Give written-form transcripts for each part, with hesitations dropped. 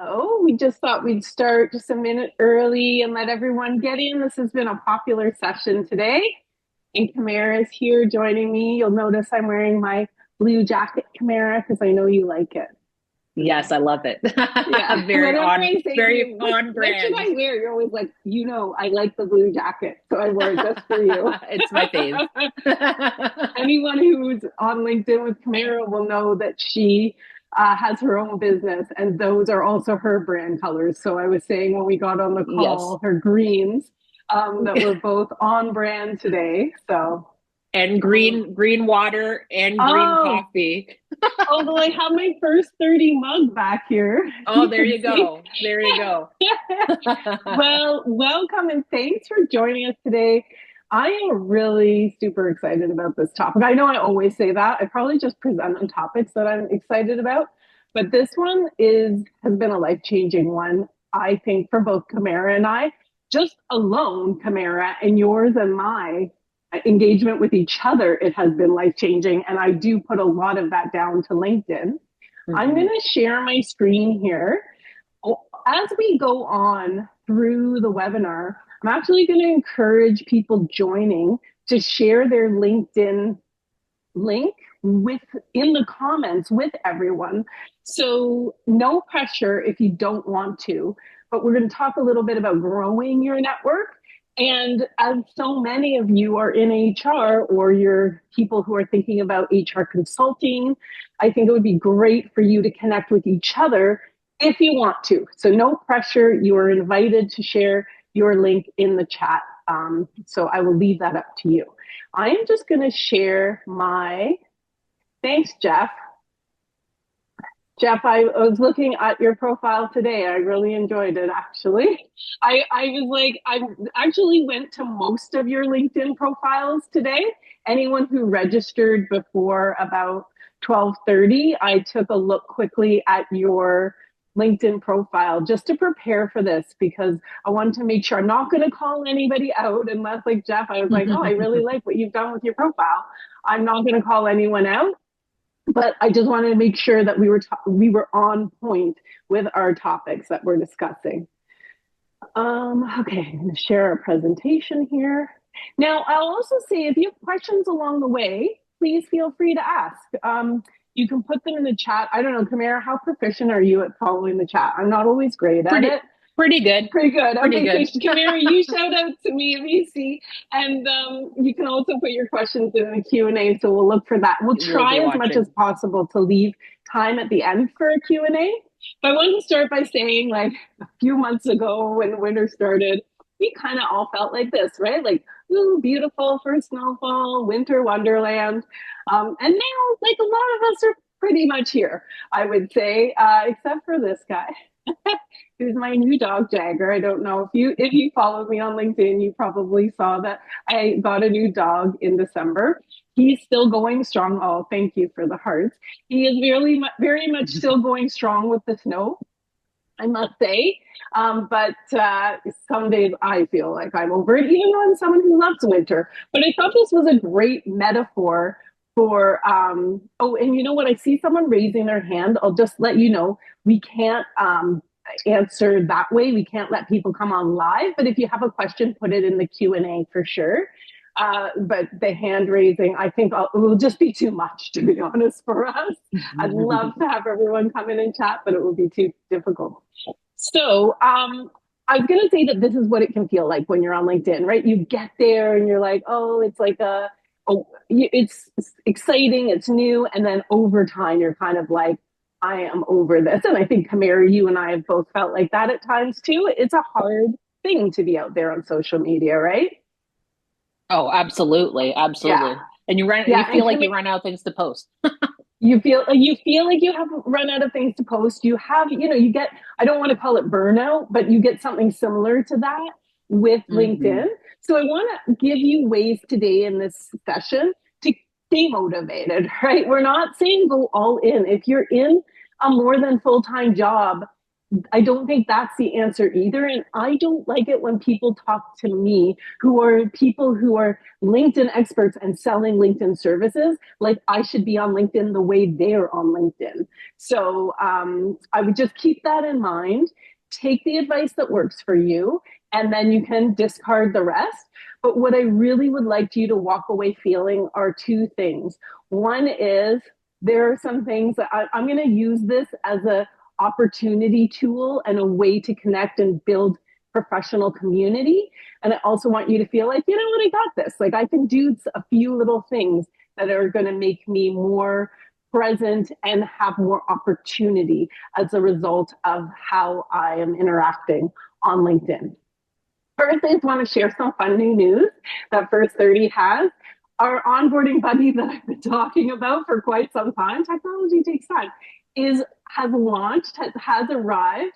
Oh, we just thought we'd start just a minute early and let everyone get in. This has been a popular session today. And Kamara is here joining me. You'll notice I'm wearing my blue jacket, Kamara, because I know you like it. Yes, I love it. Yeah. Very Whenever on, I say to very you, on what should brand. I wear? You're always like, I like the blue jacket. So I wore it just for you. It's my fave. Anyone who's on LinkedIn with Camara will know that she has her own business, and those are also her brand colors. So I was saying when we got on the Yes. call, her greens, that we're both on brand today. So, And um, green water and green oh, coffee. although I have my first 30 mug back here, Oh, you there can you see. go. There you go. Well, welcome and thanks for joining us today. I am really super excited about this topic. I know I always say that. I probably just present on topics that I'm excited about, but this one is has been a life-changing one, I think, for both Kamara and I. Just alone, Kamara, and yours and my engagement with each other, it has been life-changing. And I do put a lot of that down to LinkedIn. I'm going Mhm. to share my screen here. As we go on through the webinar, I'm actually going to encourage people joining to share their LinkedIn link with in the comments with everyone. So no pressure if you don't want to, but we're going to talk a little bit about growing your network. And as so many of you are in HR or you're people who are thinking about HR consulting, I think it would be great for you to connect with each other if you want to. So no pressure. You are invited to share your link in the chat. So I will leave that up to you. I am just going to share my, thanks, Jeff. Jeff, I was looking at your profile today. I really enjoyed it, actually. I was like, I actually went to most of your LinkedIn profiles today. Anyone who registered before about 12:30, I took a look quickly at your LinkedIn profile just to prepare for this because I wanted to make sure I'm not going to call anybody out unless, like Jeff, I was like, oh, I really like what you've done with your profile. I'm not going to call anyone out, but I just wanted to make sure that we were on point with our topics that we're discussing. Okay, I'm going to share our presentation here. Now, I'll also say if you have questions along the way, please feel free to ask. You can put them in the chat. I don't know, Kamara, how proficient are you at following the chat? I'm not always great at Pretty it. pretty good. Pretty good. Pretty Okay, good. so Kamara, you shout out to me if you see, and you can also put your questions in the Q&A, so we'll look for that. We'll We'll try be as much as watching. possible to leave time at the end for a Q&A. But I wanted to start by saying, like, a few months ago when winter started, we kind of all felt like this, right? Like, ooh, beautiful for snowfall, winter wonderland. And now, like, a lot of us are pretty much here, I would say, except for this guy. Who's my new dog Jagger. I don't know if you followed me on LinkedIn, you probably saw that I got a new dog in December. He's still going strong. Oh, thank you for the hearts. He is very much still going strong with the snow, I must say. But some days I feel like I'm over it, even though I'm someone who loves winter. But I thought this was a great metaphor for, oh, and you know what? I see someone raising their hand. I'll just let you know we can't answer that way. We can't let people come on live. But if you have a question, put it in the Q&A for sure. But the hand raising, I think it will just be too much, to be honest, for us. I'd love to have everyone come in and chat, but it would be too difficult. So I was going to say that this is what it can feel like when you're on LinkedIn, right? You get there and you're like, oh, it's like it's exciting, it's new. And then over time, you're kind of like, I am over this. And I think Kamara, you and I have both felt like that at times too. It's a hard thing to be out there on social media, right? Oh, absolutely. Yeah. Absolutely. And you Yeah. feel And like you Kamara, run out of things to post. you feel like you have run out of things to post. You have, you get, I don't want to call it burnout, but you get something similar to that with LinkedIn. Hmm. So I want to give you ways today in this session to stay motivated, right? We're not saying go all in. If you're in a more than full-time job, I don't think that's the answer either. And I don't like it when people talk to me who are people who are LinkedIn experts and selling LinkedIn services, like I should be on LinkedIn the way they're on LinkedIn. So I would just keep that in mind. Take the advice that works for you, and then you can discard the rest. But what I really would like you to walk away feeling are two things. One is there are some things that I'm going to use this as a opportunity tool and a way to connect and build professional community. And I also want you to feel like, you know what, I got this. Like I can do a few little things that are going to make me more present and have more opportunity as a result of how I am interacting on LinkedIn. First, I just want to share some fun new news that First 30 has. Our onboarding buddy that I've been talking about for quite some time, technology takes time, has launched, has arrived.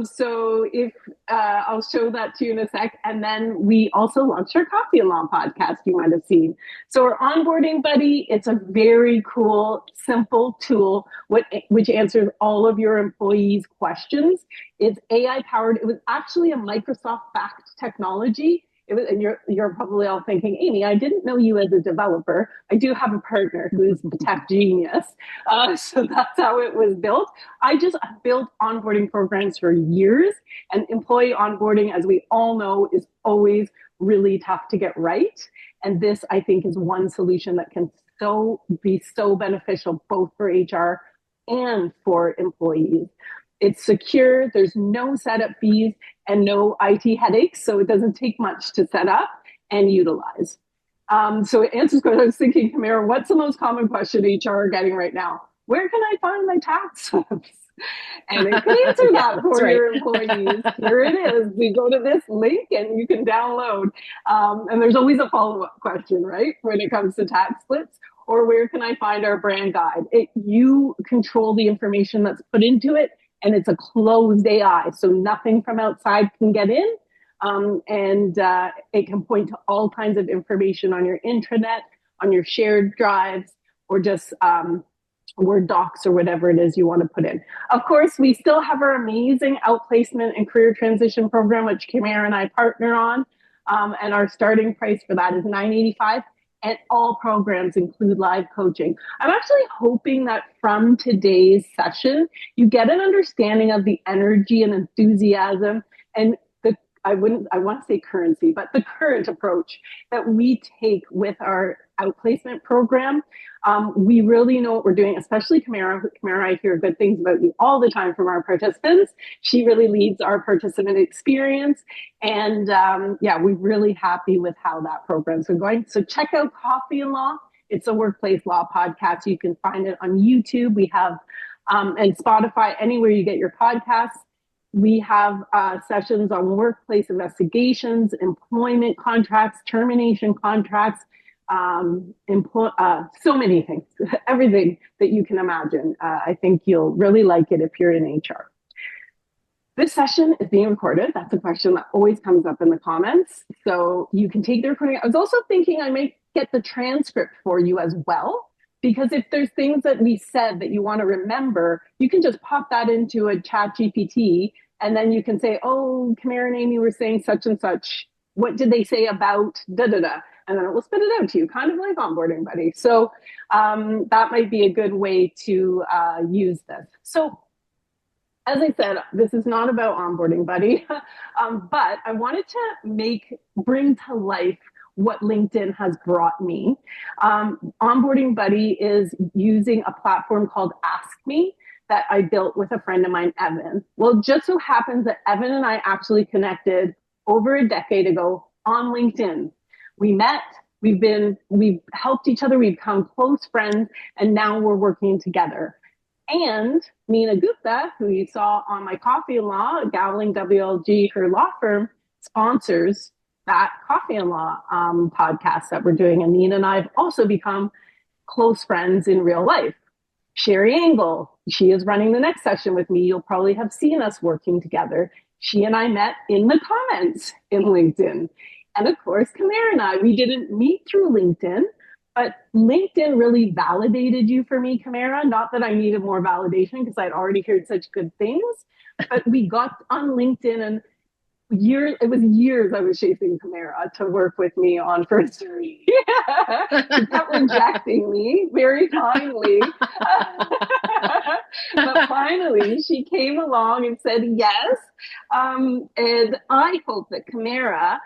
So if I'll show that to you in a sec. And then we also launched our Coffee and Law podcast, you might have seen. So our onboarding buddy, it's a very cool, simple tool which answers all of your employees' questions. It's AI powered. It was actually a Microsoft backed technology. It was, and you're probably all thinking, Amy, I didn't know you as a developer. I do have a partner who's a tech genius. So that's how it was built. I just built onboarding programs for years, and employee onboarding, as we all know, is always really tough to get right. And this, I think, is one solution that can be so beneficial both for HR and for employees. It's secure, there's no setup fees and no IT headaches, so it doesn't take much to set up and utilize. So it answers questions. I was thinking, Kamara, what's the most common question HR are getting right now? Where can I find my tax slips? And it can answer that for your employees. Here it is. You go to this link and you can download. And there's always a follow-up question, right? When it comes to tax slips, or where can I find our brand guide? You control the information that's put into it, and it's a closed AI, so nothing from outside can get in. And it can point to all kinds of information on your intranet, on your shared drives, or just Word docs or whatever it is you want to put in. Of course, we still have our amazing outplacement and career transition program, which Kamara and I partner on. And our starting price for that is $985. And all programs include live coaching. I'm actually hoping that from today's session, you get an understanding of the energy and enthusiasm and I want to say currency, but the current approach that we take with our outplacement program. We really know what we're doing, especially Kamara. Kamara, I hear good things about you all the time from our participants. She really leads our participant experience. And we're really happy with how that program's been going. So check out Coffee and Law. It's a workplace law podcast. You can find it on YouTube. We have, and Spotify, anywhere you get your podcasts. We have sessions on workplace investigations, employment contracts, termination contracts, so many things, everything that you can imagine. I think you'll really like it if you're in HR. This session is being recorded. That's a question that always comes up in the comments. So you can take the recording. I was also thinking I might get the transcript for you as well, because if there's things that we said that you want to remember, you can just pop that into a chat GPT, and then you can say, oh, Kamara and Amy were saying such and such. What did they say about da-da-da? And then it will spit it out to you, kind of like Onboarding Buddy. So that might be a good way to use this. So as I said, this is not about Onboarding Buddy, but I wanted to bring to life what LinkedIn has brought me. Onboarding Buddy is using a platform called Ask Me that I built with a friend of mine, Evan. Well, it just so happens that Evan and I actually connected over a decade ago on LinkedIn. We met, we've helped each other, we've become close friends, and now we're working together. And Meena Gupta, who you saw on my Coffee and Law, Gowling WLG, her law firm, sponsors that Coffee and Law podcast that we're doing. And Meena and I have also become close friends in real life. Sherry Engel, she is running the next session with me. You'll probably have seen us working together. She and I met in the comments in LinkedIn. And of course, Kamara and I, we didn't meet through LinkedIn, But LinkedIn really validated you for me, Camara. Not that I needed more validation because I'd already heard such good things, but we got on LinkedIn and years it was years I was chasing Camara to work with me on First Three. Yeah. She kept rejecting me very kindly. But finally she came along and said yes. And I hope that Camara,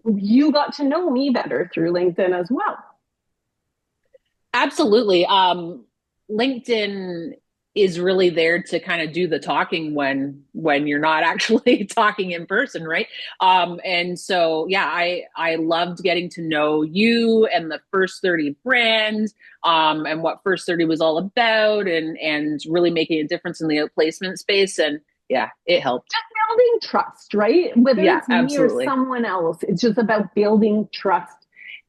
you got to know me better through LinkedIn as well. Absolutely. LinkedIn is really there to kind of do the talking when you're not actually talking in person, right? And so yeah, I loved getting to know you and the First 30 brand, and what First 30 was all about, and really making a difference in the placement space. And yeah, it helped. Building trust, right? Whether Yeah, it's me or absolutely. someone else, it's just about building trust.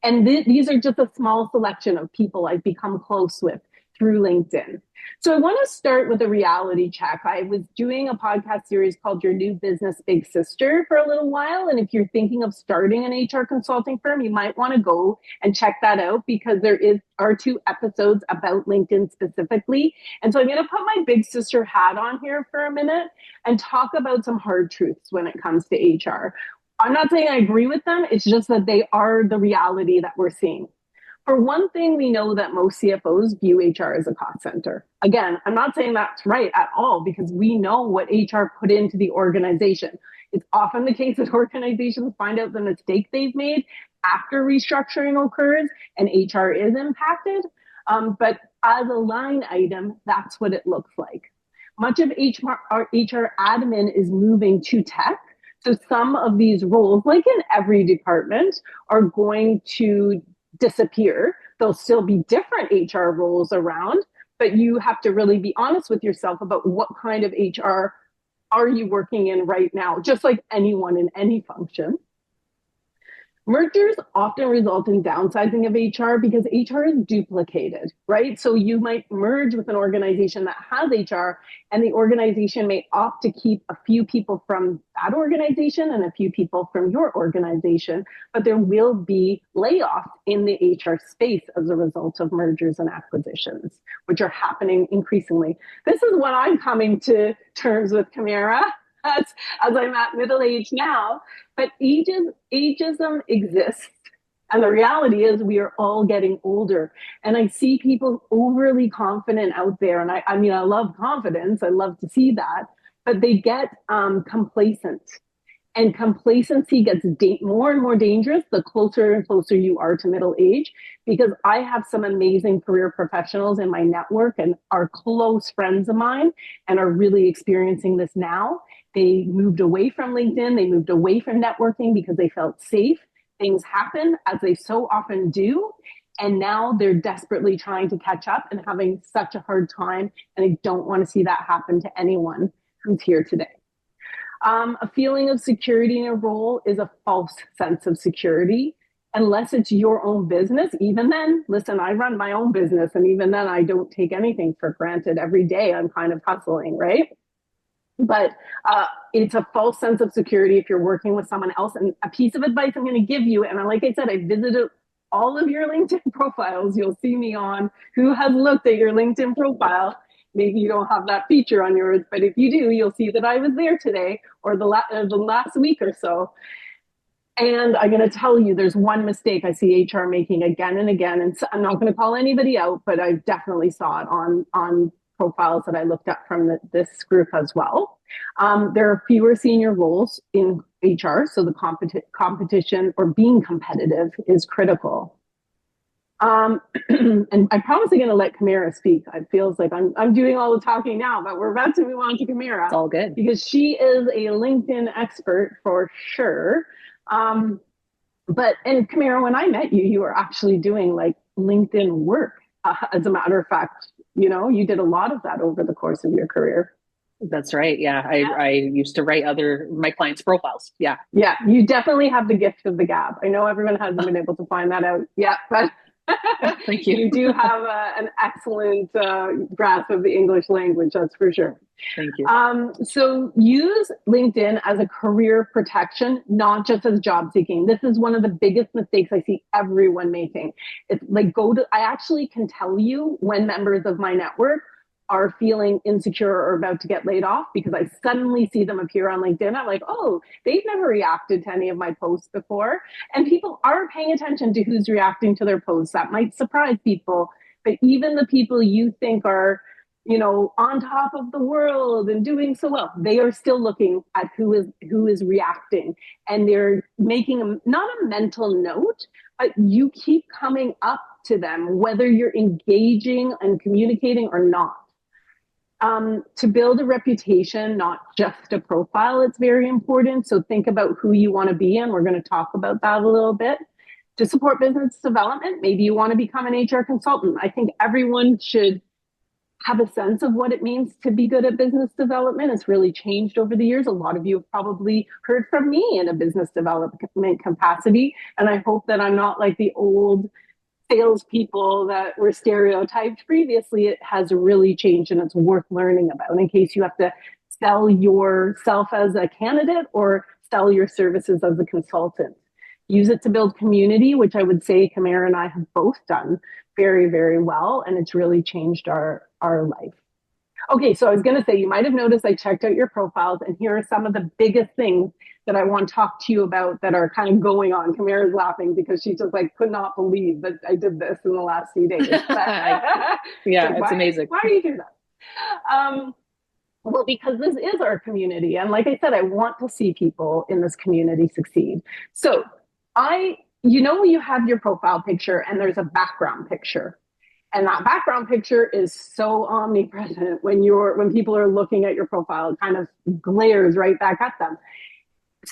And these are just a small selection of people I've become close with through LinkedIn. So I want to start with a reality check. I was doing a podcast series called Your New Business Big Sister for a little while. And if you're thinking of starting an HR consulting firm, you might want to go and check that out because are two episodes about LinkedIn specifically. And so I'm going to put my big sister hat on here for a minute and talk about some hard truths when it comes to HR. I'm not saying I agree with them. It's just that they are the reality that we're seeing. For one thing, we know that most CFOs view HR as a cost center. Again, I'm not saying that's right at all because we know what HR put into the organization. It's often the case that organizations find out the mistake they've made after restructuring occurs and HR is impacted. But as a line item, that's what it looks like. Much of HR admin is moving to tech. So some of these roles, like in every department, are going to disappear. There'll still be different HR roles around, but you have to really be honest with yourself about what kind of HR are you working in right now, just like anyone in any function. Mergers often result in downsizing of HR because HR is duplicated, right? So you might merge with an organization that has HR, and the organization may opt to keep a few people from that organization and a few people from your organization, but there will be layoffs in the HR space as a result of mergers and acquisitions, which are happening increasingly. This is what I'm coming to terms with, Camara, as I'm at middle age now. But ageism exists. And the reality is we are all getting older. And I see people overly confident out there. And I mean, I love confidence. I love to see that. But they get complacent. And complacency gets more and more dangerous the closer and closer you are to middle age, because I have some amazing career professionals in my network and are close friends of mine and are really experiencing this now. They moved away from LinkedIn, they moved away from networking because they felt safe. Things happen as they so often do. And now they're desperately trying to catch up and having such a hard time. And I don't want to see that happen to anyone who's here today. A feeling of security in a role is a false sense of security. Unless it's your own business, even then, listen, I run my own business, and even then, I don't take anything for granted. Every day, I'm kind of hustling, right? But it's a false sense of security if you're working with someone else. And a piece of advice I'm going to give you, and like I said, I visited all of your LinkedIn profiles. You'll see me on who has looked at your LinkedIn profile. Maybe you don't have that feature on yours, but if you do, you'll see that I was there today or the last week or so. And I'm going to tell you, there's one mistake I see HR making again and again. And so I'm not going to call anybody out, but I definitely saw it on profiles that I looked at from this group as well. There are fewer senior roles in HR, so the competition or being competitive is critical. And I promise I'm going to let Camara speak. It feels like I'm doing all the talking now, but we're about to move on to Camara. It's all good. Because she is a LinkedIn expert for sure. And Camara, when I met you, you were actually doing like LinkedIn work. As a matter of fact, you did a lot of that over the course of your career. That's right. Yeah. I used to write my clients' profiles. Yeah. Yeah. You definitely have the gift of the gab. I know everyone hasn't been able to find that out yet, but thank you. You do have an excellent grasp of the English language. That's for sure. Thank you. So use LinkedIn as a career protection, not just as job seeking. This is one of the biggest mistakes I see everyone making. It's like I actually can tell you when members of my network are feeling insecure or about to get laid off because I suddenly see them appear on LinkedIn. I'm like, oh, they've never reacted to any of my posts before. And people are paying attention to who's reacting to their posts. That might surprise people. But even the people you think are, on top of the world and doing so well, they are still looking at who is reacting, and they're making not a mental note, but you keep coming up to them whether you're engaging and communicating or not. To build a reputation, not just a profile, it's very important. So think about who you want to be, and we're going to talk about that a little bit. To support business development, maybe you want to become an HR consultant. I think everyone should have a sense of what it means to be good at business development. It's really changed over the years. A lot of you have probably heard from me in a business development capacity, and I hope that I'm not like the old salespeople that were stereotyped previously. It has really changed, and it's worth learning about in case you have to sell yourself as a candidate or sell your services as a consultant. Use it to build community, which I would say Kamara and I have both done very, very well, and it's really changed our life. Okay, so I was going to say, you might have noticed I checked out your profiles, and here are some of the biggest things that I want to talk to you about that are kind of going on. Kamara's laughing because she just like could not believe that I did this in the last few days. Yeah, like, it's amazing. Why do you do that? Well, because this is our community. And like I said, I want to see people in this community succeed. So you have your profile picture and there's a background picture. And that background picture is so omnipresent when people are looking at your profile. It kind of glares right back at them.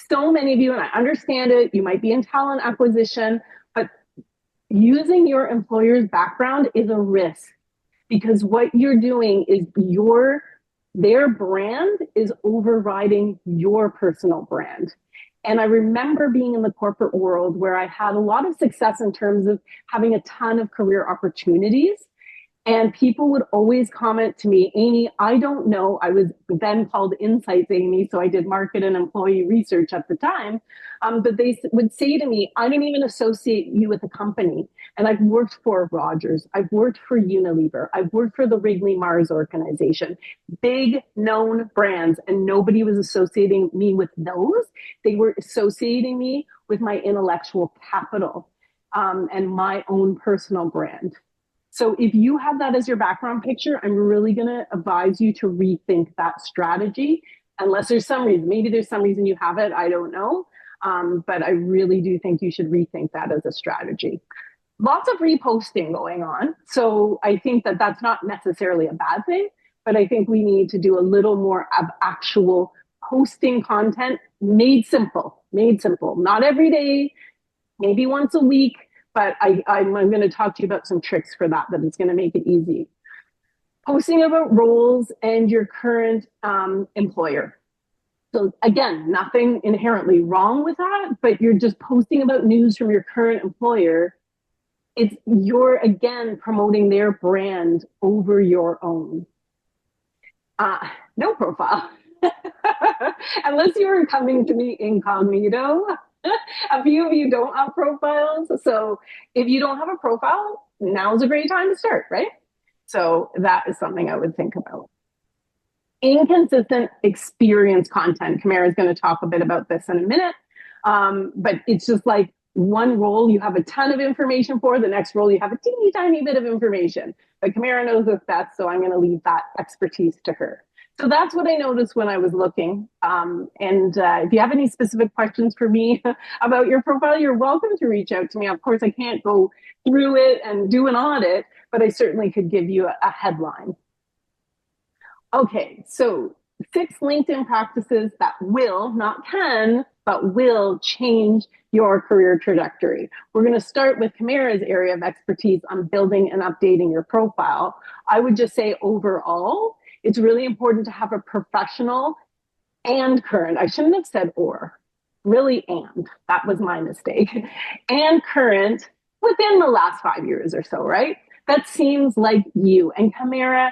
So many of you, and I understand it, you might be in talent acquisition, but using your employer's background is a risk, because what you're doing is their brand is overriding your personal brand. And I remember being in the corporate world where I had a lot of success in terms of having a ton of career opportunities. And people would always comment to me, Amy, I don't know. I was then called Insights Amy, so I did market and employee research at the time. But they would say to me, I don't even associate you with a company. And I've worked for Rogers. I've worked for Unilever. I've worked for the Wrigley Mars organization, big known brands. And nobody was associating me with those. They were associating me with my intellectual capital and my own personal brand. So if you have that as your background picture, I'm really going to advise you to rethink that strategy, unless there's some reason. Maybe there's some reason you have it. I don't know. But I really do think you should rethink that as a strategy. Lots of reposting going on. So I think that that's not necessarily a bad thing, but I think we need to do a little more of actual posting content made simple, not every day, maybe once a week. But I'm going to talk to you about some tricks for that is going to make it easy. Posting about roles and your current employer. So again, nothing inherently wrong with that, but you're just posting about news from your current employer. You're again promoting their brand over your own. No profile. Unless you were coming to me incognito. A few of you don't have profiles. So if you don't have a profile, now's a great time to start, right? So that is something I would think about. Inconsistent experience content. Kamara is going to talk a bit about this in a minute. But it's just like one role you have a ton of information for, the next role you have a teeny tiny bit of information. But Kamara knows this best, so I'm going to leave that expertise to her. So that's what I noticed when I was looking. If you have any specific questions for me about your profile, you're welcome to reach out to me. Of course, I can't go through it and do an audit, but I certainly could give you a headline. Okay, so 6 LinkedIn practices that will, not can, but will change your career trajectory. We're going to start with Kamara's area of expertise on building and updating your profile. I would just say overall, it's really important to have a professional and current. I shouldn't have said or, really and. That was my mistake. And current within the last 5 years or so, right? That seems like you. And Kamara,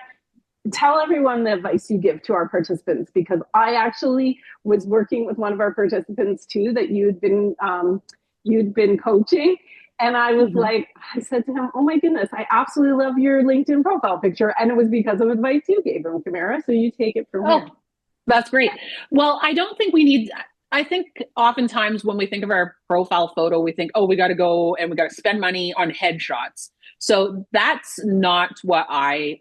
tell everyone the advice you give to our participants, because I actually was working with one of our participants too that you'd been coaching, and I was Mhm. like, I said to him, "Oh my goodness, I absolutely love your LinkedIn profile picture," and it was because of advice you gave him, Kamara. So you take it from here. Oh, that's great. Well, I don't think we need, I think oftentimes when we think of our profile photo, we think, oh, we got to go and we got to spend money on headshots. So that's not what I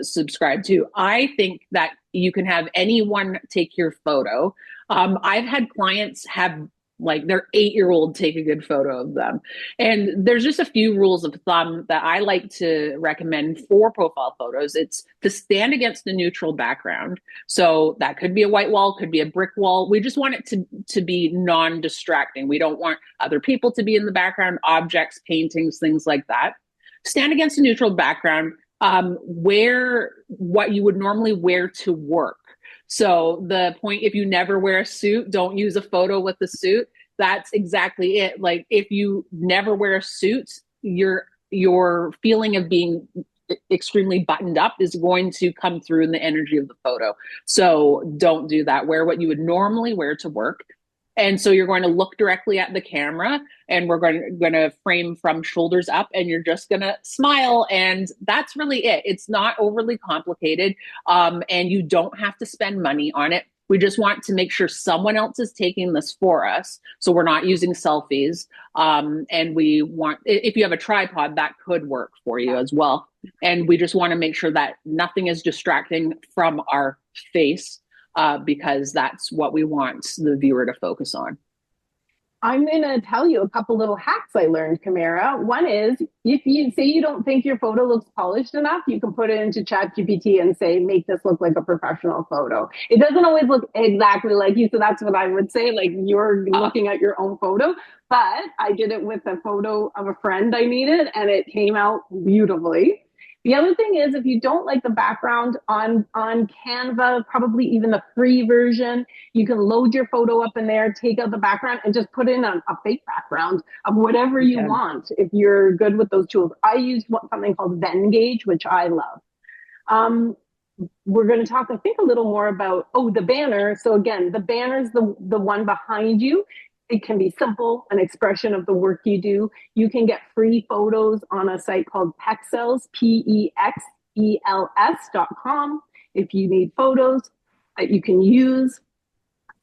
subscribe to. I think that you can have anyone take your photo. I've had clients have like their 8 year old take a good photo of them. And there's just a few rules of thumb that I like to recommend for profile photos. It's to stand against a neutral background. So that could be a white wall, could be a brick wall. We just want it to be non-distracting. We don't want other people to be in the background, objects, paintings, things like that. Stand against a neutral background. Wear what you would normally wear to work. So the point, if you never wear a suit, don't use a photo with the suit. That's exactly it. Like if you never wear a suit, your feeling of being extremely buttoned up is going to come through in the energy of the photo. So don't do that. Wear what you would normally wear to work. And so you're going to look directly at the camera, and we're going to frame from shoulders up, and you're just going to smile. And that's really it. It's not overly complicated. And you don't have to spend money on it. We just want to make sure someone else is taking this for us. So we're not using selfies. And we want, if you have a tripod, that could work for you as well. And we just want to make sure that nothing is distracting from our face, because that's what we want the viewer to focus on. I'm going to tell you a couple little hacks I learned, Kamara. One is, if you say you don't think your photo looks polished enough, you can put it into ChatGPT and say, make this look like a professional photo. It doesn't always look exactly like you. So that's what I would say. Like, you're looking at your own photo. But I did it with a photo of a friend I needed, and it came out beautifully. The other thing is, if you don't like the background on Canva, probably even the free version, you can load your photo up in there, take out the background, and just put in a fake background of whatever you Okay. want if you're good with those tools. I use something called Venngage, which I love. Um, we're going to talk, I think, a little more about, the banner. So again, the banner is the one behind you. It can be simple, an expression of the work you do. You can get free photos on a site called Pexels, PEXELS.com. If you need photos that you can use,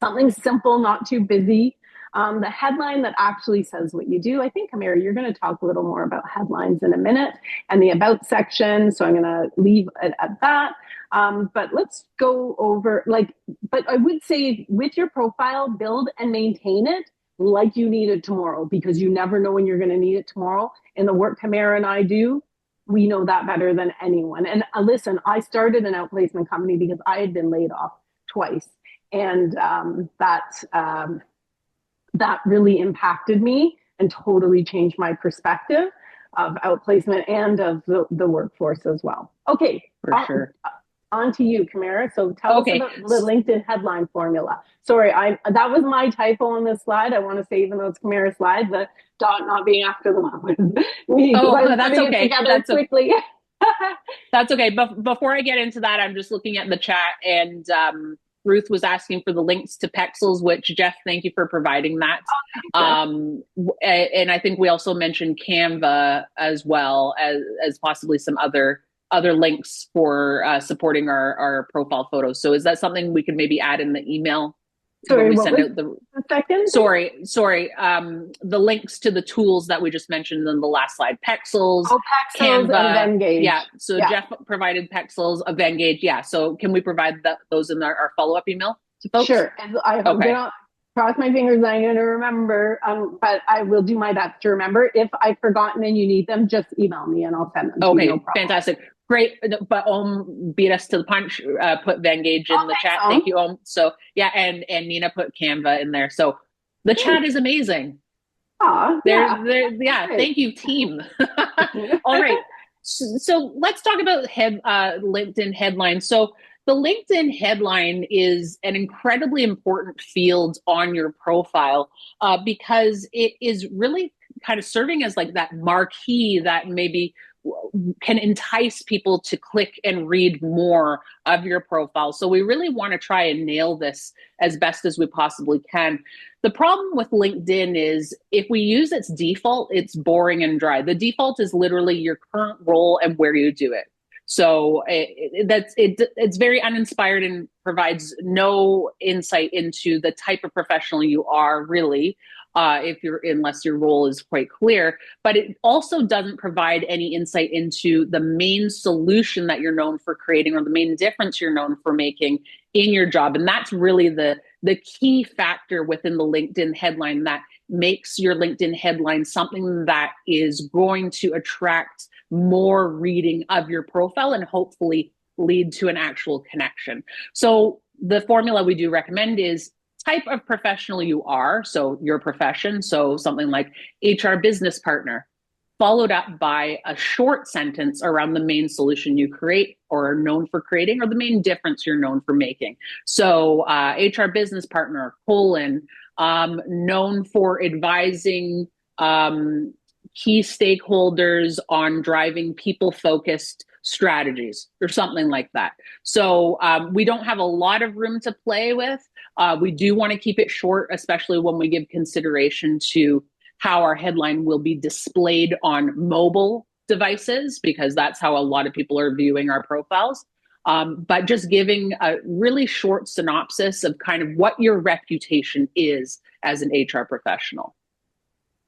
something simple, not too busy. The headline that actually says what you do. I think, Kamara, you're going to talk a little more about headlines in a minute and the about section. So I'm going to leave it at that. But let's go over, but I would say with your profile, build and maintain it like you need it tomorrow, because you never know when you're going to need it tomorrow. In the work Kamara and I do, we know that better than anyone. And listen, I started an outplacement company because I had been laid off twice, and that really impacted me and totally changed my perspective of outplacement and of the workforce as well. Okay, For sure. on to you, Kamara. So tell us Okay. about the LinkedIn headline formula. Sorry, that was my typo on this slide. I want to say, even though it's Kamara's slide, the dot not being after the one with me, because I Oh, was that's putting it okay. together quickly. That's okay. But before I get into that, I'm just looking at the chat, and Ruth was asking for the links to Pexels, which, Jeff, thank you for providing that. And I think we also mentioned Canva as well as possibly some other links for supporting our profile photos. So is that something we could maybe add in the email? Sorry, what was the second? Sorry. The links to the tools that we just mentioned in the last slide: Pexels, Pexels, Canva. and Venngage. Yeah. So yeah. Jeff provided Pexels, a Venngage. Yeah. So can we provide those in our follow-up email to folks? Sure. And I hope cross my fingers, I'm going to remember. But I will do my best to remember. If I've forgotten and you need them, just email me and I'll send them. Okay. No problem. Fantastic. Great, but beat us to the punch. Put Venngage in the chat. Thank you, So yeah, and Nina put Canva in there. So the chat is amazing. Thank you, team. All right. So let's talk about LinkedIn headlines. So the LinkedIn headline is an incredibly important field on your profile because it is really kind of serving as like that marquee that maybe can entice people to click and read more of your profile. So we really want to try and nail this as best as we possibly can. The problem with LinkedIn is if we use its default, it's boring and dry. The default is literally your current role and where you do it. So it's very uninspired and provides no insight into the type of professional you are really, unless your role is quite clear. But it also doesn't provide any insight into the main solution that you're known for creating or the main difference you're known for making in your job. And that's really the key factor within the LinkedIn headline that makes your LinkedIn headline something that is going to attract more reading of your profile and hopefully lead to an actual connection. So the formula we do recommend is type of professional you are, so your profession, so something like HR business partner, followed up by a short sentence around the main solution you create or are known for creating or the main difference you're known for making. So HR business partner, known for advising key stakeholders on driving people-focused strategies or something like that. So we don't have a lot of room to play with. We do want to keep it short, especially when we give consideration to how our headline will be displayed on mobile devices, because that's how a lot of people are viewing our profiles. But just giving a really short synopsis of kind of what your reputation is as an HR professional.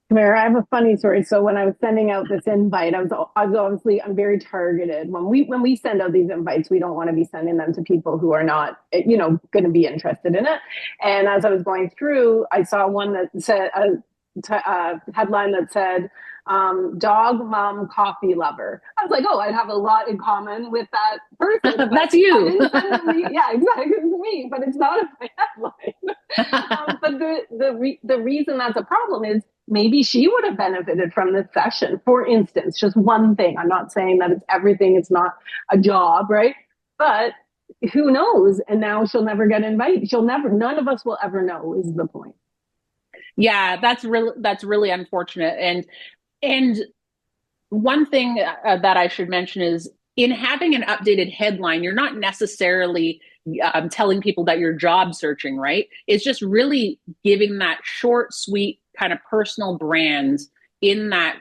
Tamara, I have a funny story. So when I was sending out this invite, I was obviously, I'm very targeted. When we send out these invites, we don't want to be sending them to people who are not, going to be interested in it. And as I was going through, I saw one that said a headline that said, dog mom coffee lover. I was like, oh, I'd have a lot in common with that person. That's you. Yeah, exactly. It's me, but it's not my headline. But the reason that's a problem is maybe she would have benefited from this session. For instance, just one thing. I'm not saying that it's everything. It's not a job, right? But who knows? And now she'll never get invited. None of us will ever know is the point. Yeah, that's really unfortunate. And one thing that I should mention is in having an updated headline, you're not necessarily telling people that you're job searching, right? It's just really giving that short, sweet kind of personal brand in that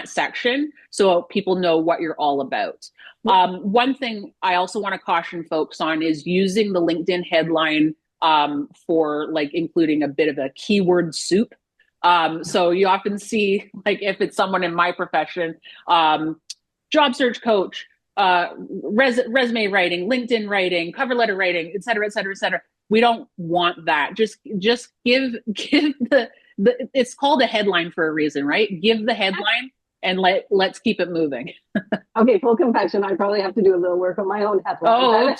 section so people know what you're all about. One thing I also want to caution folks on is using the LinkedIn headline for like including a bit of a keyword soup. So you often see, like, if it's someone in my profession, job search coach, resume writing, LinkedIn writing, cover letter writing, et cetera, et cetera, et cetera. We don't want that. Just give the it's called a headline for a reason, right? Give the headline and let's keep it moving. Okay, full confession. I probably have to do a little work on my own headline. Oh,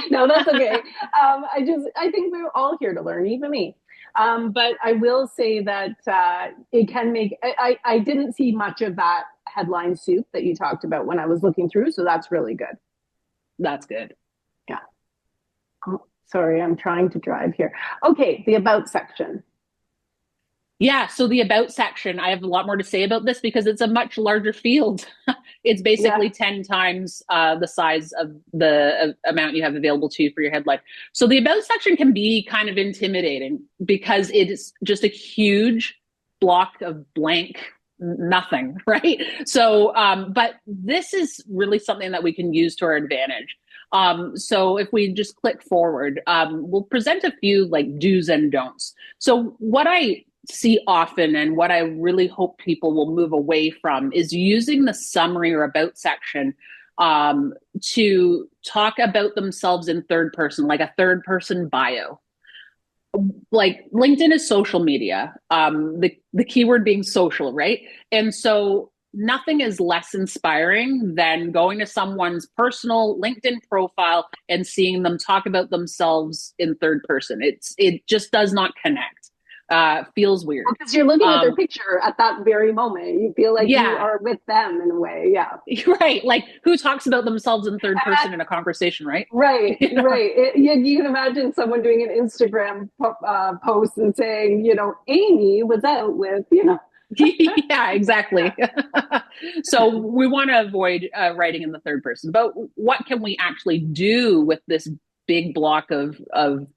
no, that's okay. I think we're all here to learn, even me. But I will say that it can make, I didn't see much of that headline soup that you talked about when I was looking through. So that's really good. That's good. Yeah. Oh, sorry, I'm trying to drive here. Okay, the about section. Yeah, so the about section, I have a lot more to say about this because it's a much larger field. It's basically 10 times the size of the amount you have available to you for your headline. So the about section can be kind of intimidating because it is just a huge block of blank nothing, right? So, but this is really something that we can use to our advantage. So if we just click forward, we'll present a few like do's and don'ts. So what I see often and what I really hope people will move away from is using the summary or about section to talk about themselves in third person, like a third person bio. Like LinkedIn is social media, the keyword being social, right? And so nothing is less inspiring than going to someone's personal LinkedIn profile and seeing them talk about themselves in third person. It just does not connect. Feels weird. Because you're looking at their picture at that very moment. You feel like you are with them in a way. Yeah. Right. Like who talks about themselves in third person in a conversation, right? Right. You know? Right. You can imagine someone doing an Instagram post and saying, Amy was out with, Yeah, exactly. So we want to avoid writing in the third person. But what can we actually do with this big block of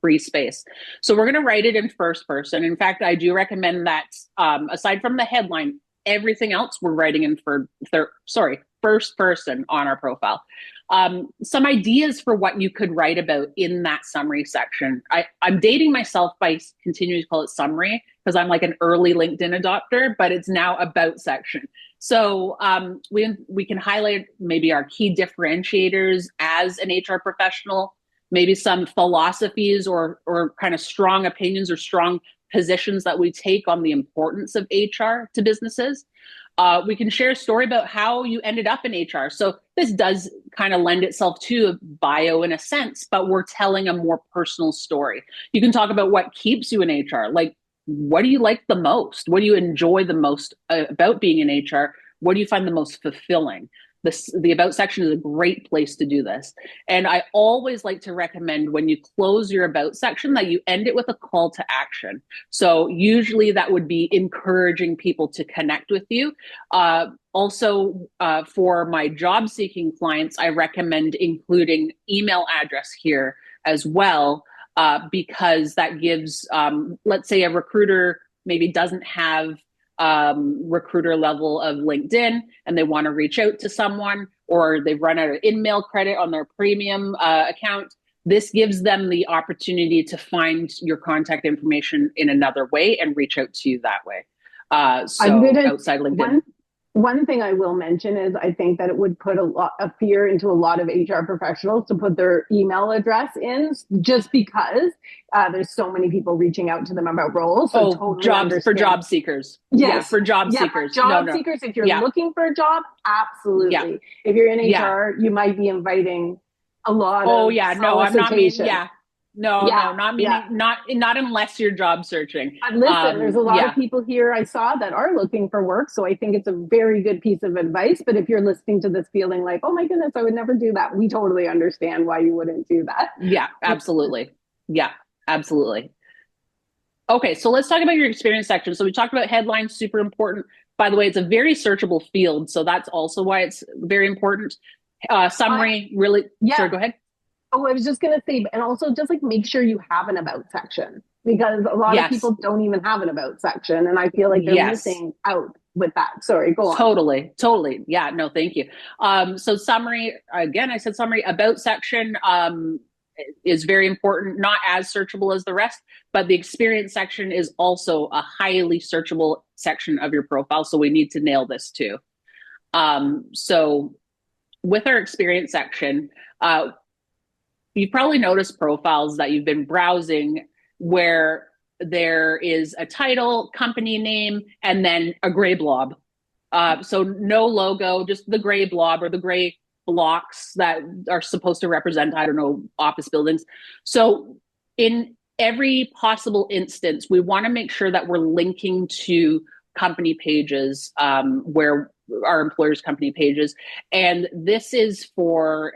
free space? So we're going to write it in first person. In fact, I do recommend that aside from the headline, everything else we're writing in first person on our profile. Some ideas for what you could write about in that summary section. I'm dating myself by continuing to call it summary because I'm like an early LinkedIn adopter, but it's now about section. So we can highlight maybe our key differentiators as an HR professional, maybe some philosophies or kind of strong opinions or strong positions that we take on the importance of HR to businesses. We can share a story about how you ended up in HR. So this does kind of lend itself to a bio in a sense, but we're telling a more personal story. You can talk about what keeps you in HR, like what do you like the most? What do you enjoy the most about being in HR? What do you find the most fulfilling? The about section is a great place to do this. And I always like to recommend when you close your about section that you end it with a call to action. So usually that would be encouraging people to connect with you. For my job seeking clients, I recommend including email address here as well, because that gives, let's say a recruiter maybe doesn't have recruiter level of LinkedIn and they want to reach out to someone, or they've run out of in-mail credit on their premium account. This gives them the opportunity to find your contact information in another way and reach out to you that way. Outside LinkedIn. One thing I will mention is I think that it would put a lot of fear into a lot of HR professionals to put their email address in, just because there's so many people reaching out to them about roles. So totally for job seekers. Yes. Yeah, for job seekers. For job seekers, if you're looking for a job, absolutely. Yeah. If you're in HR, you might be inviting a lot of solicitation. Not unless you're job searching. But listen, there's a lot of people here I saw that are looking for work, so I think it's a very good piece of advice. But if you're listening to this feeling like, oh my goodness, I would never do that, we totally understand why you wouldn't do that. Yeah, absolutely. Yeah, absolutely. Okay, so let's talk about your experience section. So we talked about headlines, super important. By the way, it's a very searchable field, so that's also why it's very important. Summary, really. Yeah. Sorry, go ahead. Oh, I was just going to say, and also just like make sure you have an about section, because a lot of people don't even have an about section. And I feel like they're missing out with that. Sorry, go on. Totally. Yeah, no, thank you. So summary, again, I said summary. About section is very important, not as searchable as the rest, but the experience section is also a highly searchable section of your profile. So we need to nail this too. So with our experience section, you've probably noticed profiles that you've been browsing where there is a title, company name, and then a gray blob. So no logo, just the gray blob or the gray blocks that are supposed to represent, I don't know, office buildings. So in every possible instance, we want to make sure that we're linking to company pages where our employers' company pages. And this is for,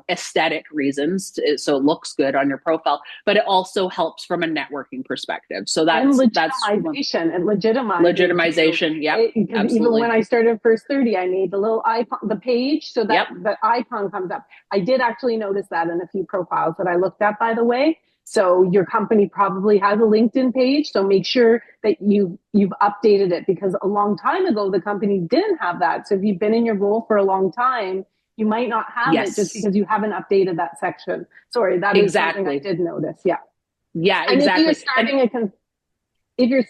aesthetic reasons. So it looks good on your profile, but it also helps from a networking perspective. So that's legitimization and legitimization. Yeah, absolutely. Even when I started First 30, I made the little icon, the page, so that the icon comes up. I did actually notice that in a few profiles that I looked at, by the way. So your company probably has a LinkedIn page. So make sure that you've updated it, because a long time ago, the company didn't have that. So if you've been in your role for a long time, you might not have it just because you haven't updated that section. Sorry, that is something I did notice. Yeah. Yeah, exactly. If you're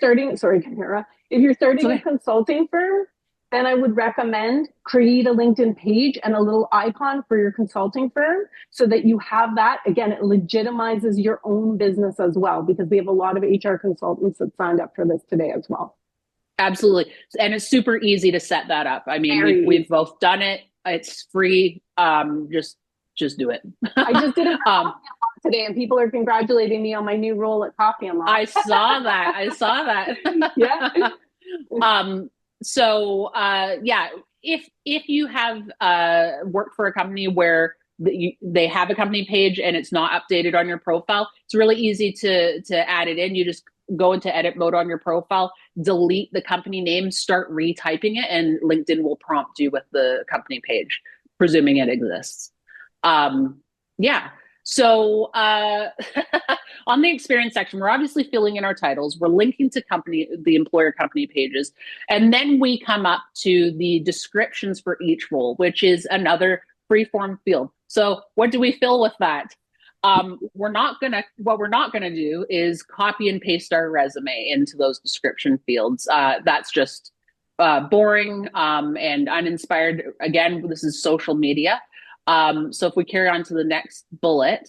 starting a consulting firm, then I would recommend create a LinkedIn page and a little icon for your consulting firm, so that you have that. Again, it legitimizes your own business as well, because we have a lot of HR consultants that signed up for this today as well. Absolutely. And it's super easy to set that up. I mean, we've both done it. It's free. Just do it. I just did it today, and people are congratulating me on my new role at Coffee Unlock. I saw that. Yeah. If you have worked for a company where they have a company page and it's not updated on your profile, it's really easy to add it in. You just go into edit mode on your profile, delete the company name, start retyping it, and LinkedIn will prompt you with the company page, presuming it exists. Yeah. So on the experience section, we're obviously filling in our titles. We're linking to the employer company pages. And then we come up to the descriptions for each role, which is another free-form field. So what do we fill with that? What we're not gonna do is copy and paste our resume into those description fields. That's just boring and uninspired. Again, this is social media. So if we carry on to the next bullet,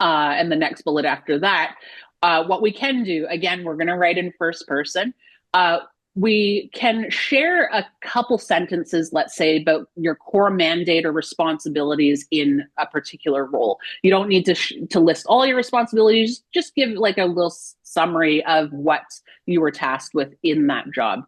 and the next bullet after that, what we can do, again, we're going to write in first person. We can share a couple sentences, let's say, about your core mandate or responsibilities in a particular role. You don't need to list all your responsibilities. Just give like a little summary of what you were tasked with in that job.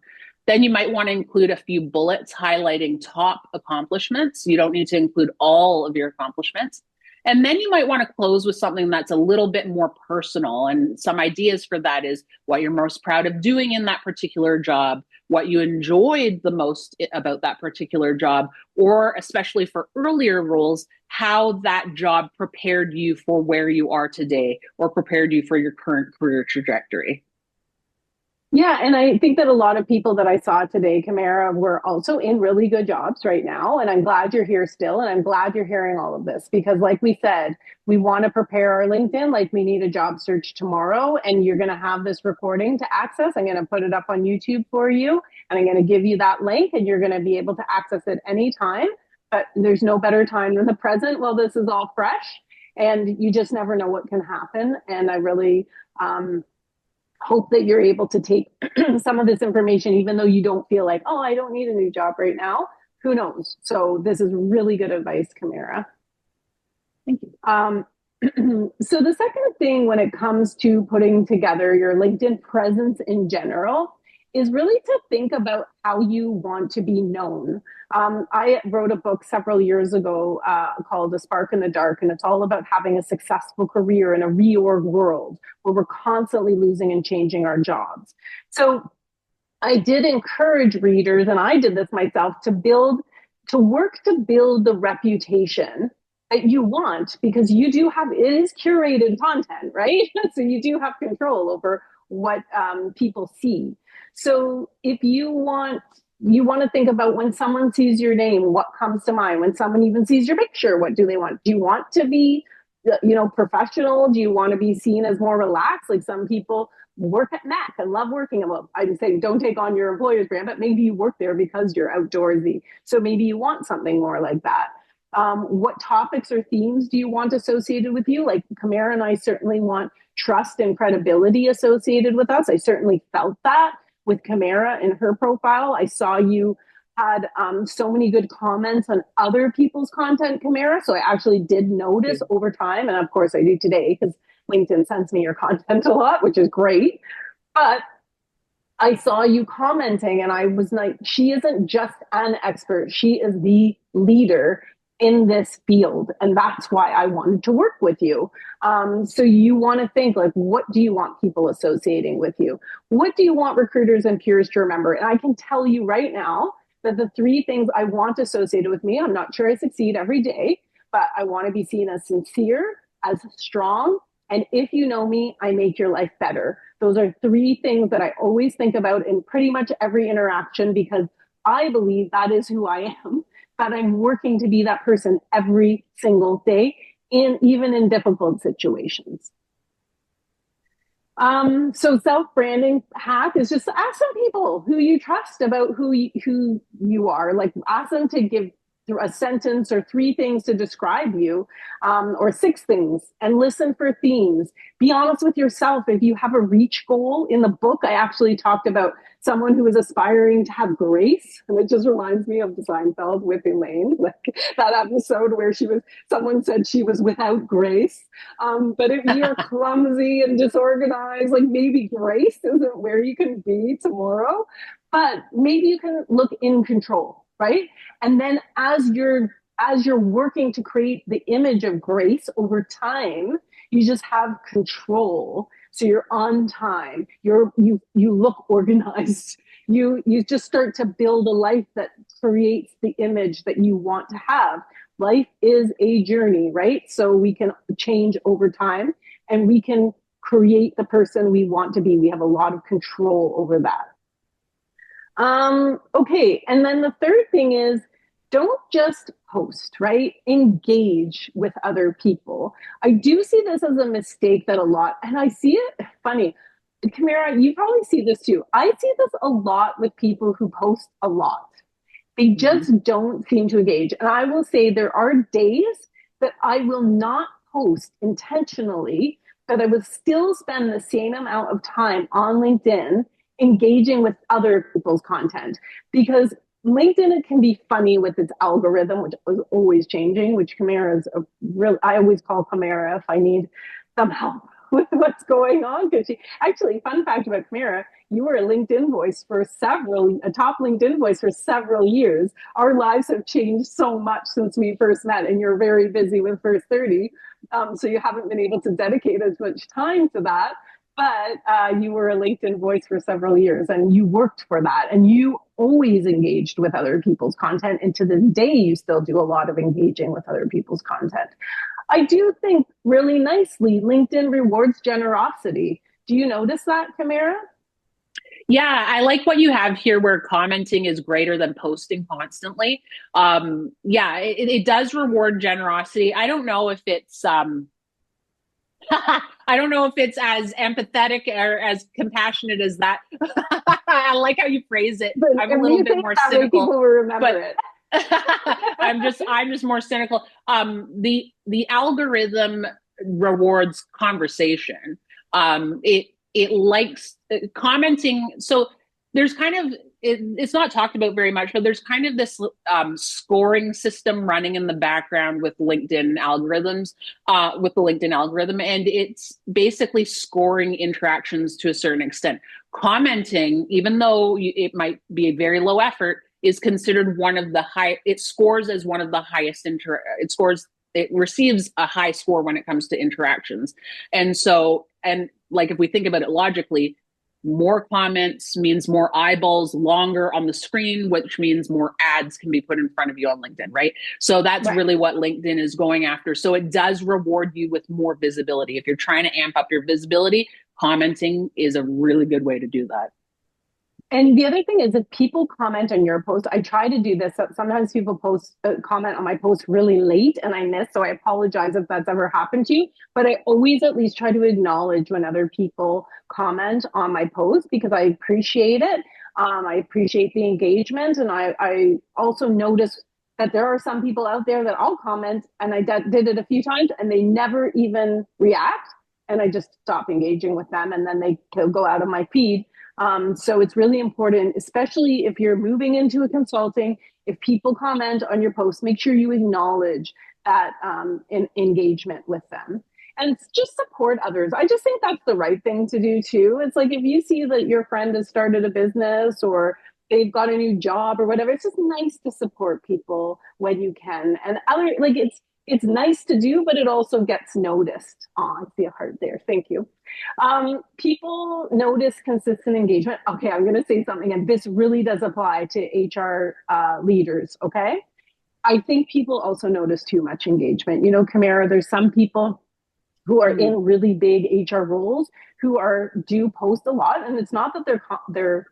Then you might want to include a few bullets highlighting top accomplishments. You don't need to include all of your accomplishments. And then you might want to close with something that's a little bit more personal. And some ideas for that is what you're most proud of doing in that particular job, what you enjoyed the most about that particular job, or especially for earlier roles, how that job prepared you for where you are today or prepared you for your current career trajectory. Yeah, and I think that a lot of people that I saw today, Camara, were also in really good jobs right now. And I'm glad you're here still. And I'm glad you're hearing all of this because, like we said, we want to prepare our LinkedIn like we need a job search tomorrow. And you're going to have this recording to access. I'm going to put it up on YouTube for you. And I'm going to give you that link and you're going to be able to access it anytime. But there's no better time than the present while this is all fresh. And you just never know what can happen. And I really, hope that you're able to take some of this information, even though you don't feel like, oh, I don't need a new job right now. Who knows? So this is really good advice, Camara. Thank you. So the second thing when it comes to putting together your LinkedIn presence in general is really to think about how you want to be known. I wrote a book several years ago called A Spark in the Dark, and it's all about having a successful career in a reorg world where we're constantly losing and changing our jobs. So I did encourage readers, and I did this myself, to work to build the reputation that you want, because you do have, it is curated content, right? So you do have control over what people see. So if you want to think about when someone sees your name, what comes to mind? When someone even sees your picture, what do they want? Do you want to be, professional? Do you want to be seen as more relaxed? Like some people work at Mac and love working. Well, I'm saying don't take on your employer's brand, but maybe you work there because you're outdoorsy. So maybe you want something more like that. What topics or themes do you want associated with you? Like Camara and I certainly want trust and credibility associated with us. I certainly felt that with Camara in her profile. I saw you had so many good comments on other people's content, Camara. So I actually did notice over time. And of course I do today because LinkedIn sends me your content a lot, which is great. But I saw you commenting and I was like, she isn't just an expert. She is the leader in this field. And that's why I wanted to work with you. So you want to think like, what do you want people associating with you? What do you want recruiters and peers to remember? And I can tell you right now that the three things I want associated with me, I'm not sure I succeed every day, but I want to be seen as sincere, as strong. And if you know me, I make your life better. Those are three things that I always think about in pretty much every interaction because I believe that is who I am. But I'm working to be that person every single day, even in difficult situations. So self-branding hack is just ask some people who you trust about who you are. Like ask them to give a sentence or three things to describe you, or six things, and listen for themes. Be honest with yourself. If you have a reach goal in the book, I actually talked about someone who is aspiring to have grace. And it just reminds me of the Seinfeld with Elaine, like that episode where someone said she was without grace. But if you're clumsy and disorganized, like maybe grace isn't where you can be tomorrow, but maybe you can look in control, right? And then as you're working to create the image of grace over time, You just have control. So you're on time. You look organized. You just start to build a life that creates the image that you want to have. Life is a journey, right? So we can change over time and we can create the person we want to be. We have a lot of control over that. Okay. And then the third thing is don't just post, right? Engage with other people. I do see this as a mistake that a lot, and I see it funny. Kamara, you probably see this too. I see this a lot with people who post a lot. They just mm-hmm. don't seem to engage. And I will say there are days that I will not post intentionally, but I will still spend the same amount of time on LinkedIn engaging with other people's content, because LinkedIn can be funny with its algorithm, which is always changing, which Kamara is a real, I always call Kamara if I need some help with what's going on. Because she actually, fun fact about Kamara, you were a LinkedIn voice for a top LinkedIn voice for several years. Our lives have changed so much since we first met, and you're very busy with First 30. So you haven't been able to dedicate as much time to that. But you were a LinkedIn voice for several years and you worked for that, and you always engaged with other people's content. And to this day, you still do a lot of engaging with other people's content. I do think really nicely, LinkedIn rewards generosity. Do you notice that, Kamara? Yeah, I like what you have here where commenting is greater than posting constantly. Yeah, it does reward generosity. I don't know if it's I don't know if it's as empathetic or as compassionate as that. I like how you phrase it. But I'm a little bit more cynical. People will remember it. I'm just more cynical. The algorithm rewards conversation. It likes commenting. So there's kind of it's not talked about very much, but there's kind of this scoring system running in the background with LinkedIn algorithms, with the LinkedIn algorithm, and it's basically scoring interactions to a certain extent. Commenting, even though it might be a very low effort, is considered one of the high. It scores as one of the highest it receives a high score when it comes to interactions, and like if we think about it logically, more comments means more eyeballs longer on the screen, which means more ads can be put in front of you on LinkedIn, right? So that's right. Really what LinkedIn is going after. So it does reward you with more visibility. If you're trying to amp up your visibility, commenting is a really good way to do that. And the other thing is, if people comment on your post, I try to do this. Sometimes people comment on my post really late and I miss. So I apologize if that's ever happened to you. But I always at least try to acknowledge when other people comment on my post, because I appreciate it. I appreciate the engagement. And I also notice that there are some people out there that I'll comment, and I did it a few times and they never even react. And I just stop engaging with them, and then they go out of my feed. So it's really important, especially if you're moving into a consulting, if people comment on your post, make sure you acknowledge that engagement with them and just support others. I just think that's the right thing to do too. It's like if you see that your friend has started a business or they've got a new job or whatever, it's just nice to support people when you can. And it's nice to do, but it also gets noticed. Oh, I see a heart there. Thank you. People notice consistent engagement. Okay, I'm going to say something, and this really does apply to HR leaders, okay? I think people also notice too much engagement. You know, Kamara, there's some people who are in really big HR roles who do post a lot, and it's not that their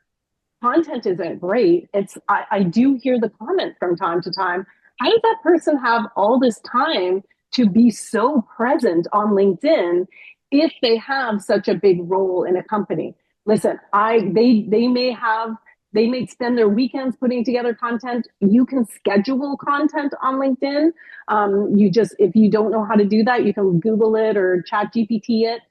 content isn't great. I do hear the comment from time to time, how does that person have all this time to be so present on LinkedIn if they have such a big role in a company? Listen, they may spend their weekends putting together content. You can schedule content on LinkedIn. If you don't know how to do that, you can Google it or chat GPT it.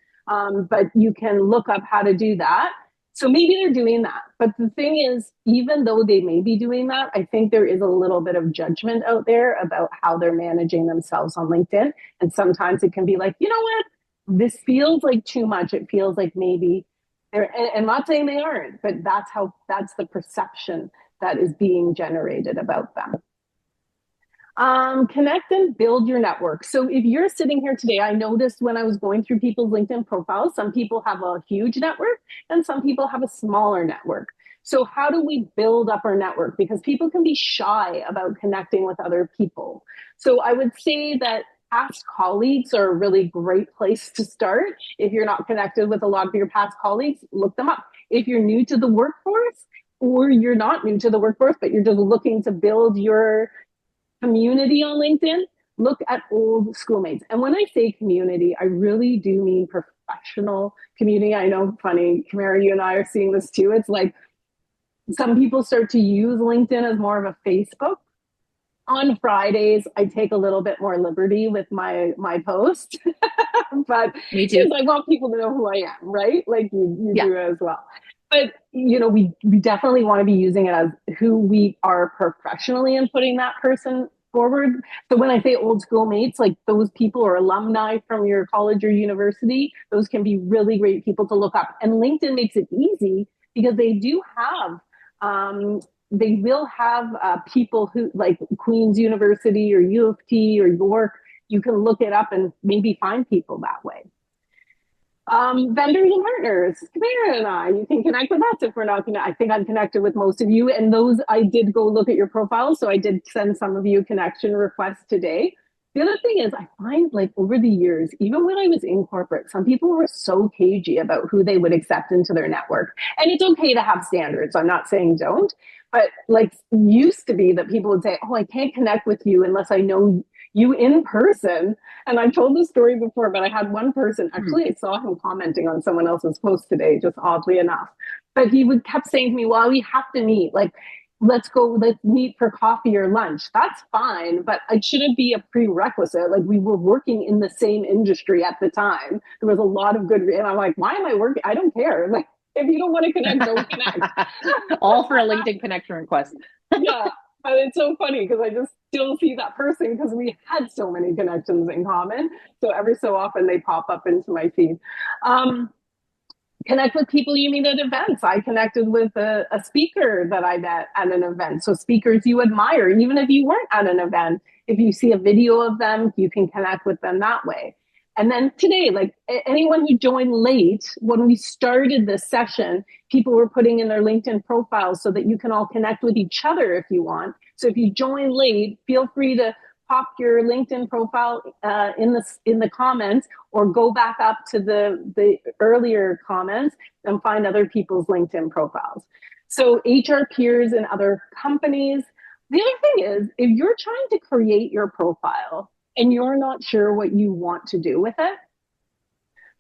But you can look up how to do that. So maybe they're doing that. But the thing is, even though they may be doing that, I think there is a little bit of judgment out there about how they're managing themselves on LinkedIn. And sometimes it can be like, you know what? This feels like too much. It feels like maybe they're, and I'm not saying they aren't, but that's the perception that is being generated about them. Connect and build your network. So if you're sitting here today, I noticed when I was going through people's LinkedIn profiles, some people have a huge network and some people have a smaller network. So how do we build up our network? Because people can be shy about connecting with other people. So I would say that past colleagues are a really great place to start. If you're not connected with a lot of your past colleagues, look them up. If you're new to the workforce, or you're not new to the workforce, but you're just looking to build your community on LinkedIn, look at old schoolmates. And when I say community, I really do mean professional community. I know, funny, Kamara, you and I are seeing this too. It's like some people start to use LinkedIn as more of a Facebook. On Fridays, I take a little bit more liberty with my post, but Me too. because I want people to know who I am, right? Like you Yeah. do as well. But we definitely want to be using it as who we are professionally and putting that person forward. So when I say old school mates, like those people or alumni from your college or university, those can be really great people to look up. And LinkedIn makes it easy because they will have people who like Queen's University or U of T or York. You can look it up and maybe find people that way. Vendors and partners, Kamara and I, you can connect with us if we're not connected. I think I'm connected with most of you. And those, I did go look at your profiles. So I did send some of you connection requests today. The other thing is, I find like over the years, even when I was in corporate, some people were so cagey about who they would accept into their network. And it's okay to have standards. I'm not saying don't, but like used to be that people would say, oh, I can't connect with you unless I know you in person. And I've told this story before, but I had one person, actually, I saw him commenting on someone else's post today, just oddly enough. But he would kept saying to me, well, we have to meet. Like, let's meet for coffee or lunch. That's fine, but it shouldn't be a prerequisite. Like we were working in the same industry at the time. There was a lot of good, and I'm like, why am I working? I don't care. Like, if you don't want to connect, don't connect. All for a LinkedIn connection request. Yeah. And it's so funny because I just still see that person because we had so many connections in common. So every so often they pop up into my feed. Um, Connect with people you meet at events. I connected with a speaker that I met at an event. So speakers you admire, even if you weren't at an event, if you see a video of them, you can connect with them that way. And then today, like anyone who joined late, when we started this session, people were putting in their LinkedIn profiles so that you can all connect with each other if you want. So if you join late, feel free to pop your LinkedIn profile in the comments, or go back up to the earlier comments and find other people's LinkedIn profiles. So HR peers in other companies. The other thing is, if you're trying to create your profile and you're not sure what you want to do with it,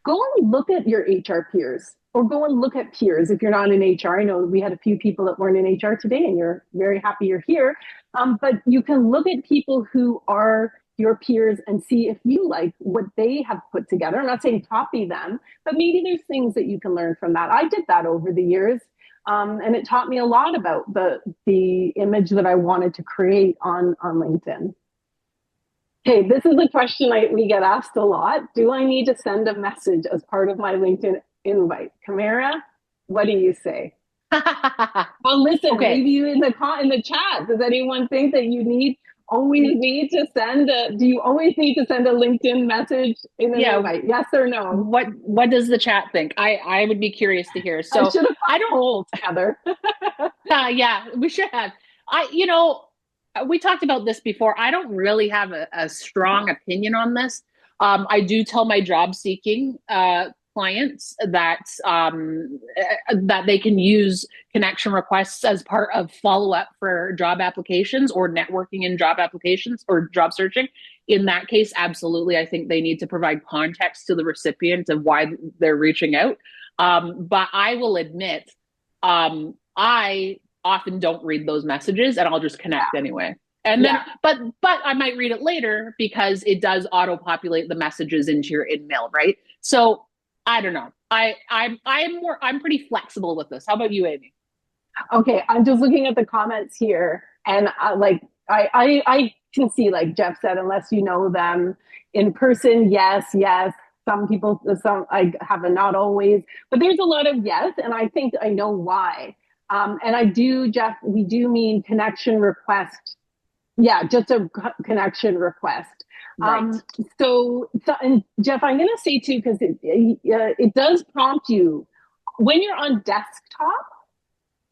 go and look at your HR peers, or go and look at peers if you're not in HR. I know we had a few people that weren't in HR today, and you're very happy you're here. But you can look at people who are your peers and see if you like what they have put together. I'm not saying copy them, but maybe there's things that you can learn from that. I did that over the years. And it taught me a lot about the image that I wanted to create on LinkedIn. Okay, this is a question we get asked a lot. Do I need to send a message as part of my LinkedIn invite? Kamara, what do you say? Well, listen, Okay. maybe you in the chat. Does anyone think that you need to send a? Do you always need to send a LinkedIn message in an invite? Yes or no? What does the chat think? I would be curious to hear. So I don't hold Heather. Yeah, we should have. We talked about this before. I don't really have a strong opinion on this. I do tell my job seeking clients that they can use connection requests as part of follow up for job applications or networking in job applications or job searching. In that case, absolutely, I think they need to provide context to the recipient of why they're reaching out. But I will admit, I often don't read those messages and I'll just connect anyway. And then, but I might read it later because it does auto populate the messages into your email, right? So I don't know. I'm pretty flexible with this. How about you, Amy? Okay, I'm just looking at the comments here, and I can see, like Jeff said, unless you know them in person, yes. Some people, I have a not always, but there's a lot of yes, and I think I know why. And I do, Jeff, we do mean connection request Yeah, just a connection request. Right. And Jeff, I'm going to say too, because it does prompt you when you're on desktop,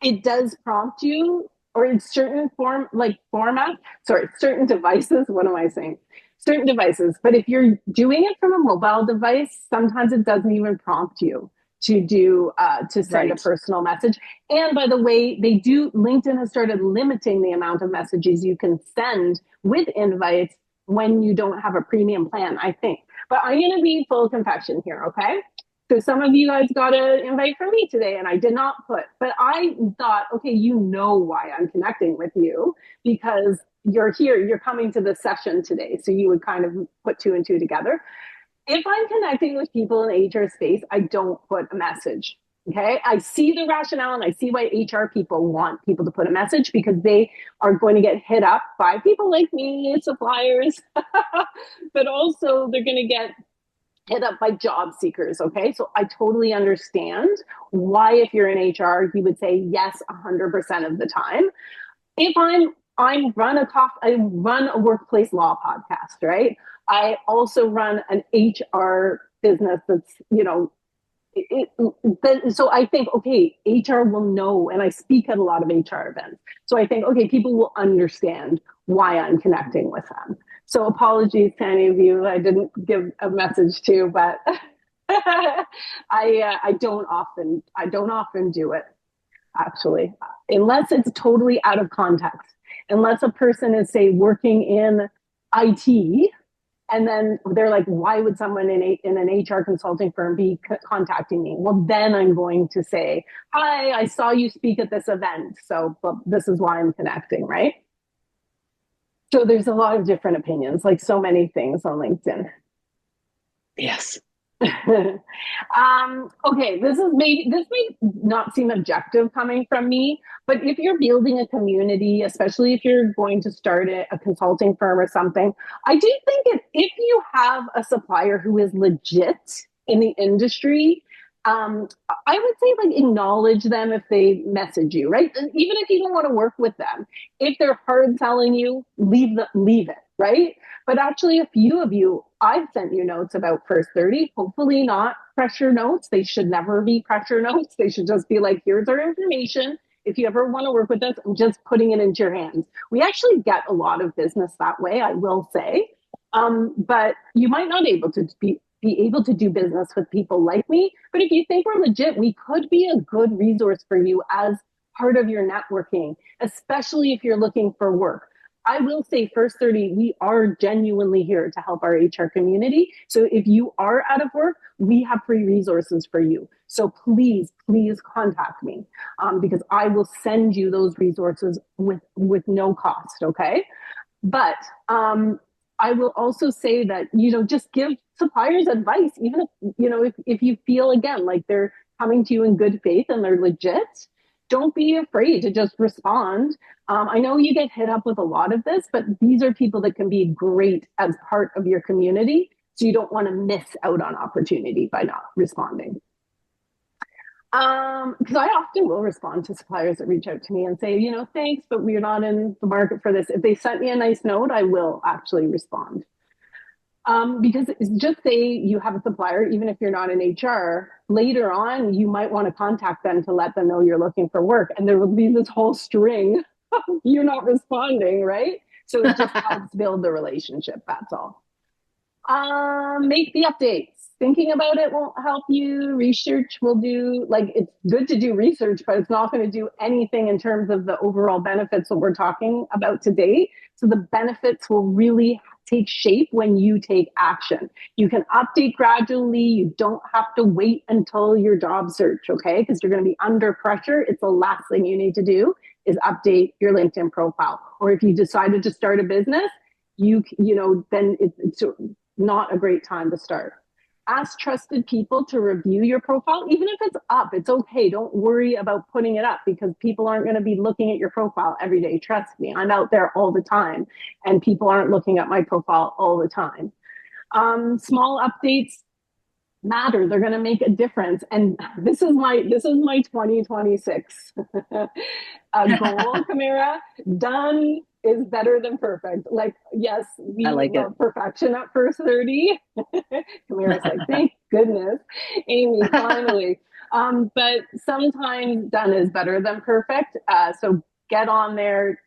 it does prompt you, or in certain format, sorry, certain devices. What am I saying? Certain devices. But if you're doing it from a mobile device, sometimes it doesn't even prompt you to send a Right. personal message. And by the way, LinkedIn has started limiting the amount of messages you can send with invites when you don't have a premium plan, I think. But I'm going to be full confession here, okay? So some of you guys got an invite from me today and I did not put, but I thought, okay, you know why I'm connecting with you because you're here, you're coming to the session today. So you would kind of put two and two together. If I'm connecting with people in HR space, I don't put a message. Okay. I see the rationale and I see why HR people want people to put a message because they are going to get hit up by people like me, suppliers, but also they're going to get hit up by job seekers. Okay. So I totally understand why, if you're in HR, you would say yes 100% of the time. If I run a workplace law podcast, right? I also run an HR business that's, so I think, okay, HR will know, and I speak at a lot of HR events. So I think, okay, people will understand why I'm connecting with them. So apologies to any of you I didn't give a message to, but I don't often do it actually, unless it's totally out of context. Unless a person is, say, working in IT, and then they're like, why would someone in an HR consulting firm be contacting me? Well, then I'm going to say, hi, I saw you speak at this event. So well, this is why I'm connecting, right? So there's a lot of different opinions, like so many things on LinkedIn. Yes. Okay, this may not seem objective coming from me, but if you're building a community, especially if you're going to start a consulting firm or something, I do think if you have a supplier who is legit in the industry, I would say like acknowledge them if they message you, right? Even if you don't want to work with them, if they're hard selling you, leave it, right? But actually, a few of you, I've sent you notes about First 30, hopefully not pressure notes. They should never be pressure notes. They should just be like, here's our information. If you ever want to work with us, I'm just putting it into your hands. We actually get a lot of business that way, I will say. But you might not be able to do business with people like me. But if you think we're legit, we could be a good resource for you as part of your networking, especially if you're looking for work. I will say, First 30, we are genuinely here to help our HR community. So if you are out of work, we have free resources for you. So please, please contact me because I will send you those resources with no cost. Okay. But I will also say that, just give suppliers advice, even if you feel again like they're coming to you in good faith and they're legit, don't be afraid to just respond. I know you get hit up with a lot of this, but these are people that can be great as part of your community. So you don't want to miss out on opportunity by not responding. Because I often will respond to suppliers that reach out to me and say, thanks, but we're not in the market for this. If they sent me a nice note, I will actually respond. Because just say you have a supplier, even if you're not in HR, later on, you might want to contact them to let them know you're looking for work. And there will be this whole string of you're not responding, right? So it just helps build the relationship. That's all. Make the updates. Thinking about it won't help you. Research will do, like, it's good to do research, but it's not going to do anything in terms of the overall benefits that we're talking about today. So the benefits will really take shape when you take action. You can update gradually. You don't have to wait until your job search, okay? Because you're going to be under pressure. It's the last thing you need to do is update your LinkedIn profile. Or if you decided to start a business, then it's not a great time to start. Ask trusted people to review your profile, even if it's up. It's okay. Don't worry about putting it up because people aren't going to be looking at your profile every day. Trust me, I'm out there all the time, and people aren't looking at my profile all the time. Small updates matter. They're going to make a difference. And this is my 2026 goal, Camara. Done is better than perfect. Like, yes, I we like it. love perfection at first 30. Kamira's like, thank goodness, Amy, finally. But sometimes done is better than perfect. So get on there,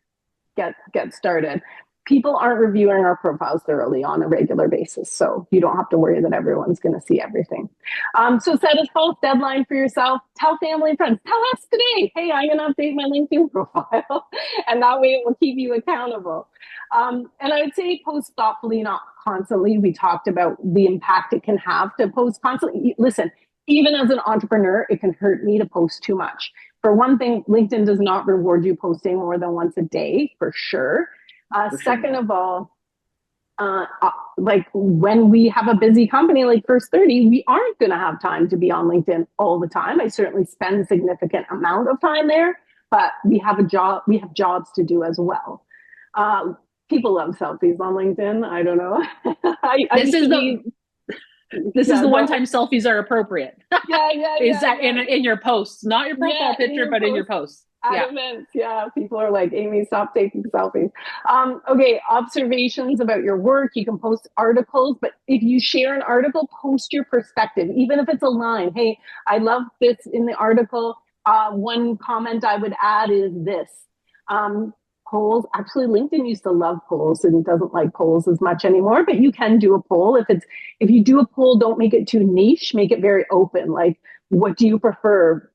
get started. People aren't reviewing our profiles thoroughly on a regular basis, so you don't have to worry that everyone's going to see everything. So set a false deadline for yourself. Tell family and friends. Tell us today. Hey, I'm going to update my LinkedIn profile, and that way it will keep you accountable. And I would say post thoughtfully, not constantly. We talked about the impact it can have to post constantly. Listen, even as an entrepreneur, it can hurt me to post too much. For one thing, LinkedIn does not reward you posting more than once a day, for sure. Second of all, like when we have a busy company like First 30, we aren't going to have time to be on LinkedIn all the time. I certainly spend a significant amount of time there, but we have jobs to do as well. People love selfies on LinkedIn. I don't know. This is the one time selfies are appropriate. Is that in your posts, not your profile picture, but in your posts? At events, people are like, Amy, stop taking selfies. Okay, observations about your work. You can post articles, but if you share an article, post your perspective, even if it's a line. Hey, I love this in the article. One comment I would add is this. Polls, actually LinkedIn used to love polls and doesn't like polls as much anymore, but you can do a poll. If you do a poll, don't make it too niche, make it very open. Like, what do you prefer?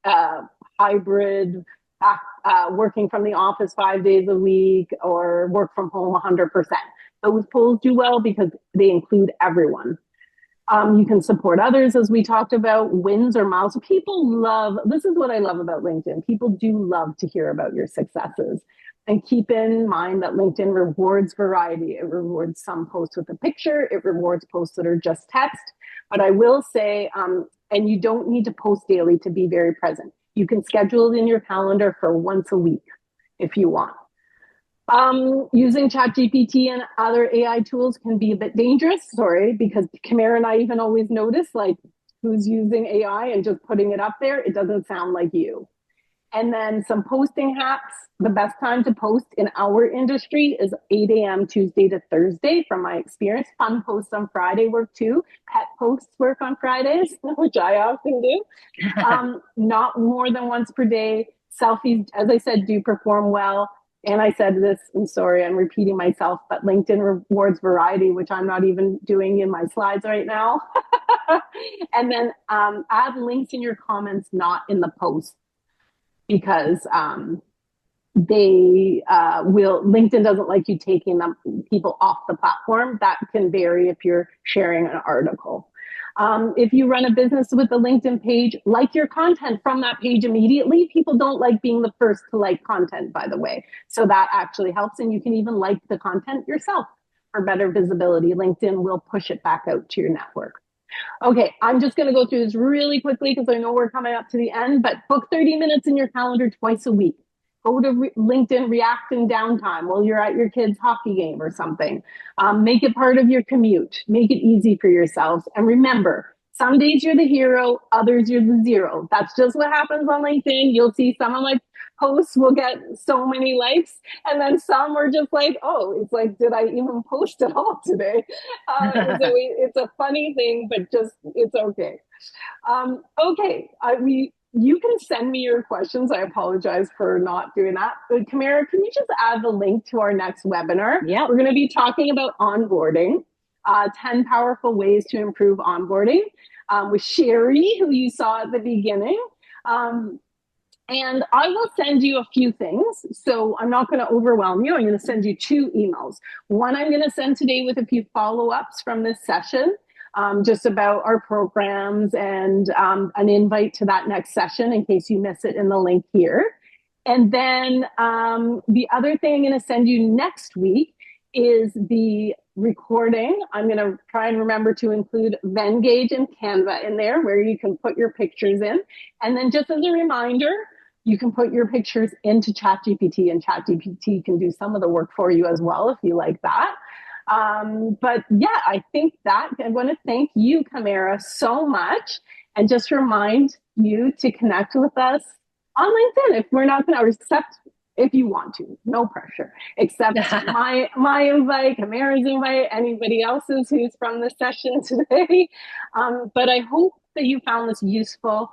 Hybrid, working from the office 5 days a week, or work from home 100%. Those polls do well because they include everyone. You can support others, as we talked about, wins or miles. People love, this is what I love about LinkedIn. People do love to hear about your successes. And keep in mind that LinkedIn rewards variety. It rewards some posts with a picture. It rewards posts that are just text. But I will say, and you don't need to post daily to be very present. You can schedule it in your calendar for once a week if you want. Using ChatGPT and other AI tools can be a bit dangerous, because Kamira and I even always notice, like, who's using AI and just putting it up there. It doesn't sound like you. And then some posting hacks. The best time to post in our industry is 8 a.m. Tuesday to Thursday, from my experience. Fun posts on Friday work too. Pet posts work on Fridays, which I often do. Not more than once per day. Selfies, as I said, do perform well. And I said this, I'm sorry, I'm repeating myself, but LinkedIn rewards variety, which I'm not even doing in my slides right now. And then add links in your comments, not in the post, because LinkedIn doesn't like you taking people off the platform. That can vary if you're sharing an article. If you run a business with a LinkedIn page, like your content from that page immediately. People don't like being the first to like content, by the way. So that actually helps. And you can even like the content yourself for better visibility. LinkedIn will push it back out to your network. Okay, I'm just going to go through this really quickly because I know we're coming up to the end, but book 30 minutes in your calendar twice a week. Go to LinkedIn React in downtime while you're at your kid's hockey game or something. Make it part of your commute. Make it easy for yourselves. And remember, some days you're the hero, others you're the zero. That's just what happens on LinkedIn. You'll see some of my posts will get so many likes, and then some are just like, oh, it's like, did I even post at all today? So it's a funny thing, but just, it's okay. Okay, you can send me your questions. I apologize for not doing that. But Kamira, can you just add the link to our next webinar? Yeah. We're going to be talking about onboarding, 10 powerful ways to improve onboarding, with Sherry, who you saw at the beginning. And I will send you a few things. So I'm not going to overwhelm you. I'm going to send you 2 emails. One I'm going to send today with a few follow-ups from this session, just about our programs, and an invite to that next session in case you miss it in the link here. And then the other thing I'm going to send you next week is the recording. I'm going to try and remember to include Venngage and Canva in there, where you can put your pictures in. And then just as a reminder, you can put your pictures into ChatGPT, and ChatGPT can do some of the work for you as well if you like that. But yeah, I think that I want to thank you, Kamira, so much, and just remind you to connect with us on LinkedIn. If we're not going to accept if you want to, no pressure, except my invite, Kamara's invite, anybody else's who's from the session today. But I hope that you found this useful.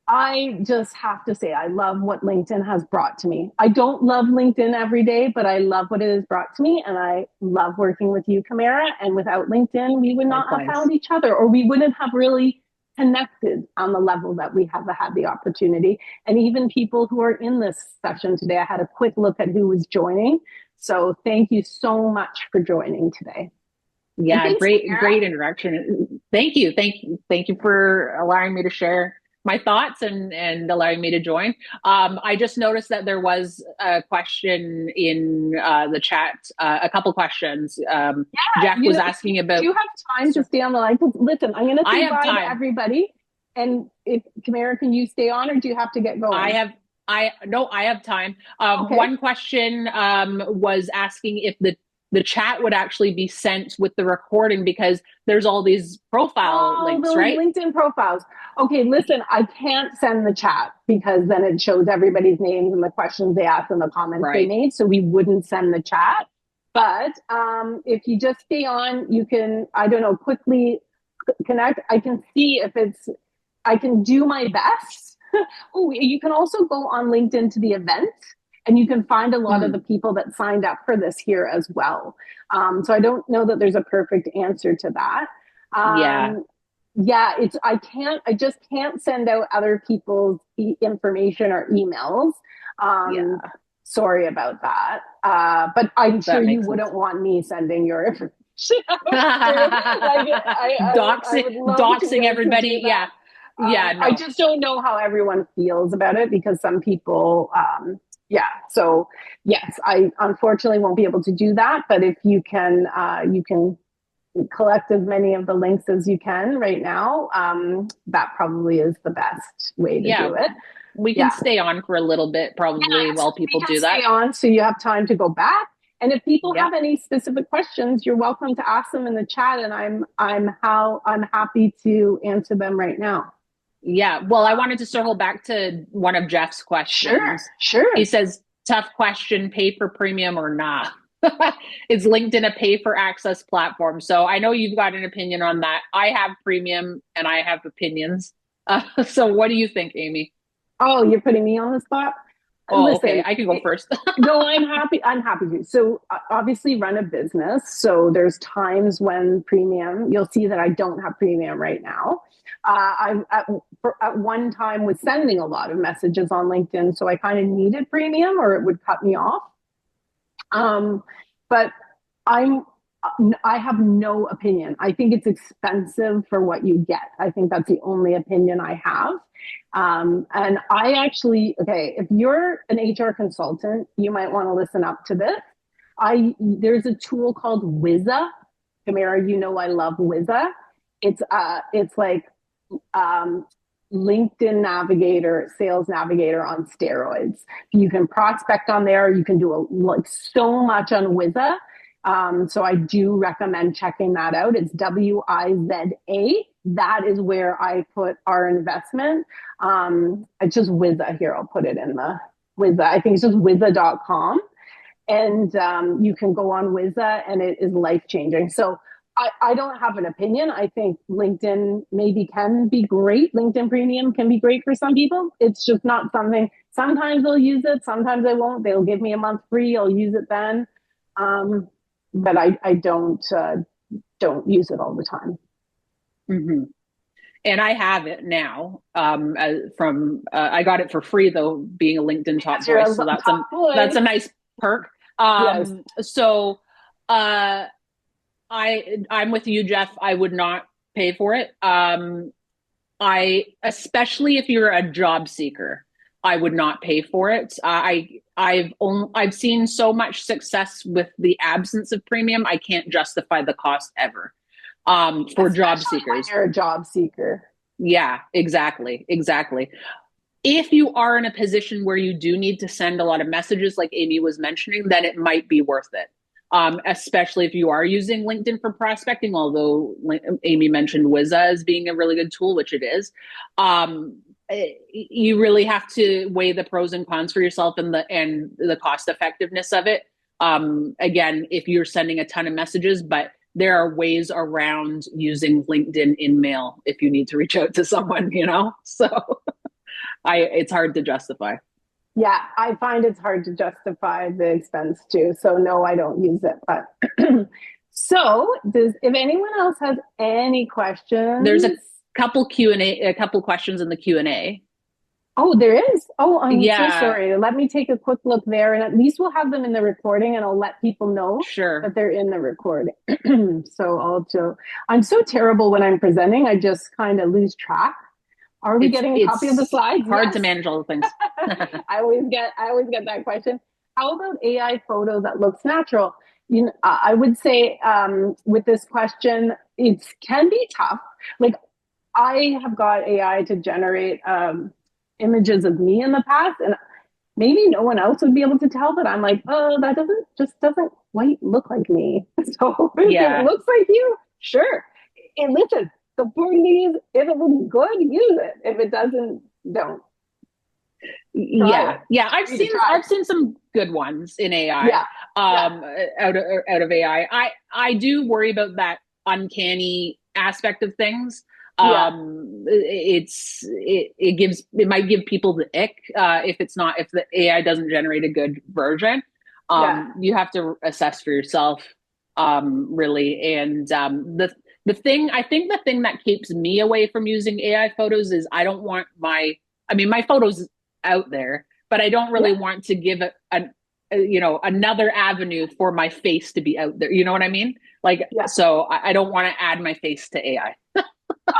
I just have to say, I love what LinkedIn has brought to me. I don't love LinkedIn every day, but I love what it has brought to me. And I love working with you, Kamara. And without LinkedIn, we would not have found each other, or we wouldn't have really connected on the level that we have had the opportunity. And even people who are in this session today, I had a quick look at who was joining. So thank you so much for joining today. Yeah, great interaction. Thank you. Thank you for allowing me to share my thoughts and allowing me to join. I just noticed that there was a question in the chat, a couple questions. Jeff was asking about. Do you have time to stay on the line? Listen, I'm going to say bye to everybody. And if Kamara, can you stay on, or do you have to get going? I have time. Okay. One question was asking if the chat would actually be sent with the recording, because there's all these profile links, right? LinkedIn profiles. Okay, listen, I can't send the chat because then it shows everybody's names and the questions they asked and the comments they made. So we wouldn't send the chat. But if you just stay on, you can, I don't know, quickly connect. I can see if I can do my best. Oh, you can also go on LinkedIn to the event, and you can find a lot of the people that signed up for this here as well. So I don't know that there's a perfect answer to that. I just can't send out other people's information or emails. Sorry about that. But I'm sure you wouldn't want me sending your information. Doxing everybody. Yeah. No. I just don't know how everyone feels about it, because some people, so yes, I unfortunately won't be able to do that. But if you can collect as many of the links as you can right now, that probably is the best way to do it. We can stay on for a little bit, probably, while people do that. Stay on, so you have time to go back. And if people have any specific questions, you're welcome to ask them in the chat, and I'm happy to answer them right now. Yeah, well, I wanted to circle back to one of Jeff's questions. Sure. He says, tough question, pay for premium or not? Is LinkedIn a pay for access platform? So I know you've got an opinion on that. I have premium and I have opinions. So what do you think, Amy? Oh, you're putting me on the spot? Oh, listen, okay, I can go first. No, I'm happy to. So obviously run a business. So there's times when premium, you'll see that I don't have premium right now. I at one time was sending a lot of messages on LinkedIn, so I kind of needed premium or it would cut me off. But I have no opinion. I think it's expensive for what you get. I think that's the only opinion I have. And I actually, if you're an HR consultant, you might want to listen up to this. There's a tool called Wizza. Kamara, you know I love Wizza. It's like LinkedIn Navigator, Sales Navigator on steroids. You can prospect on there. You can do so much on Wizza. So I do recommend checking that out. It's WIZA. That is where I put our investment. It's just Wizza here. I'll put it in the Wizza. I think it's just Wizza.com. And you can go on Wizza, and it is life-changing. So I don't have an opinion. I think LinkedIn maybe can be great. LinkedIn Premium can be great for some people. It's just not something, sometimes they'll use it, sometimes they won't. They'll give me a month free. I'll use it then. But I don't use it all the time. Mm-hmm. And I have it now. I got it for free though, being a LinkedIn top voice. So that's a nice perk. Yes. So I'm with you, Jeff. I would not pay for it. Especially if you're a job seeker, I would not pay for it. I've seen so much success with the absence of premium. I can't justify the cost ever. For job seekers. When you're a job seeker. Yeah, exactly. If you are in a position where you do need to send a lot of messages, like Amy was mentioning, then it might be worth it. especially if you are using LinkedIn for prospecting, although Amy mentioned Wizza as being a really good tool, which it is. You really have to weigh the pros and cons for yourself and the cost effectiveness of it. Again, if you're sending a ton of messages, but there are ways around using LinkedIn in mail if you need to reach out to someone, So it's hard to justify. Yeah, I find it's hard to justify the expense too. So no, I don't use it. But so if anyone else has any questions, there's a couple a couple questions in the Q&A. Oh, there is. Oh, I'm so sorry. Let me take a quick look there, and at least we'll have them in the recording, and I'll let people know that they're in the recording. I'm so terrible when I'm presenting. I just kind of lose track. Are we getting a copy of the slides? Hard to manage all the things. I always get that question. How about AI photo that looks natural? I would say with this question, it can be tough. Like I have got AI to generate images of me in the past, and maybe no one else would be able to tell, but I'm like, oh, that doesn't quite look like me. So if it looks like you, sure. And listen, the important thing is, if it looks good, use it. If it doesn't, don't. Yeah. I've seen some good ones in AI. Out of AI. I do worry about that uncanny aspect of things. It might give people the ick if the AI doesn't generate a good version. You have to assess for yourself, really. And the thing that keeps me away from using AI photos is I don't want my photos out there, but I don't really want to give it another avenue for my face to be out there. You know what I mean? So I don't want to add my face to AI.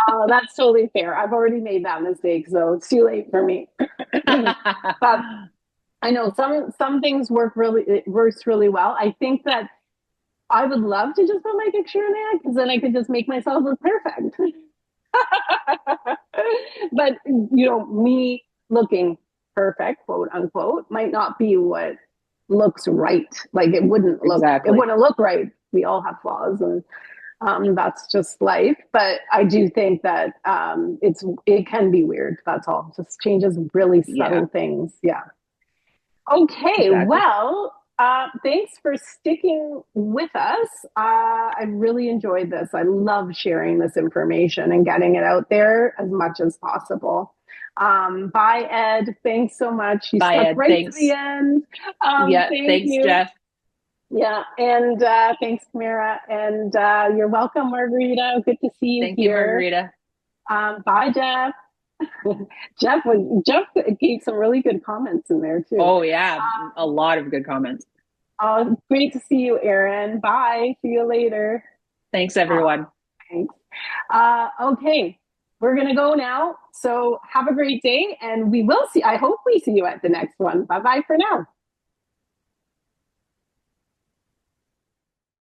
Oh, that's totally fair. I've already made that mistake, so it's too late for me. But I know some things works really well. I think that I would love to just put my picture in there because then I could just make myself look perfect. But me looking perfect, quote unquote, might not be what looks right. Like it wouldn't look right. We all have flaws, and that's just life. But I do think that it can be weird. That's all. Just changes really subtle things. Yeah. Okay. Exactly. Well, thanks for sticking with us. I really enjoyed this. I love sharing this information and getting it out there as much as possible. Bye, Ed. Thanks so much. You stuck right to the end. Thanks, you. Jeff. Yeah, and thanks, Tamara. And you're welcome, Margarita. Good to see you Thank you, Margarita. Bye, Jeff. Jeff gave some really good comments in there too. Oh yeah, a lot of good comments. Great to see you, Erin. Bye. See you later. Thanks, everyone. Thanks. Okay, we're gonna go now. So have a great day, and I hope we see you at the next one. Bye bye for now.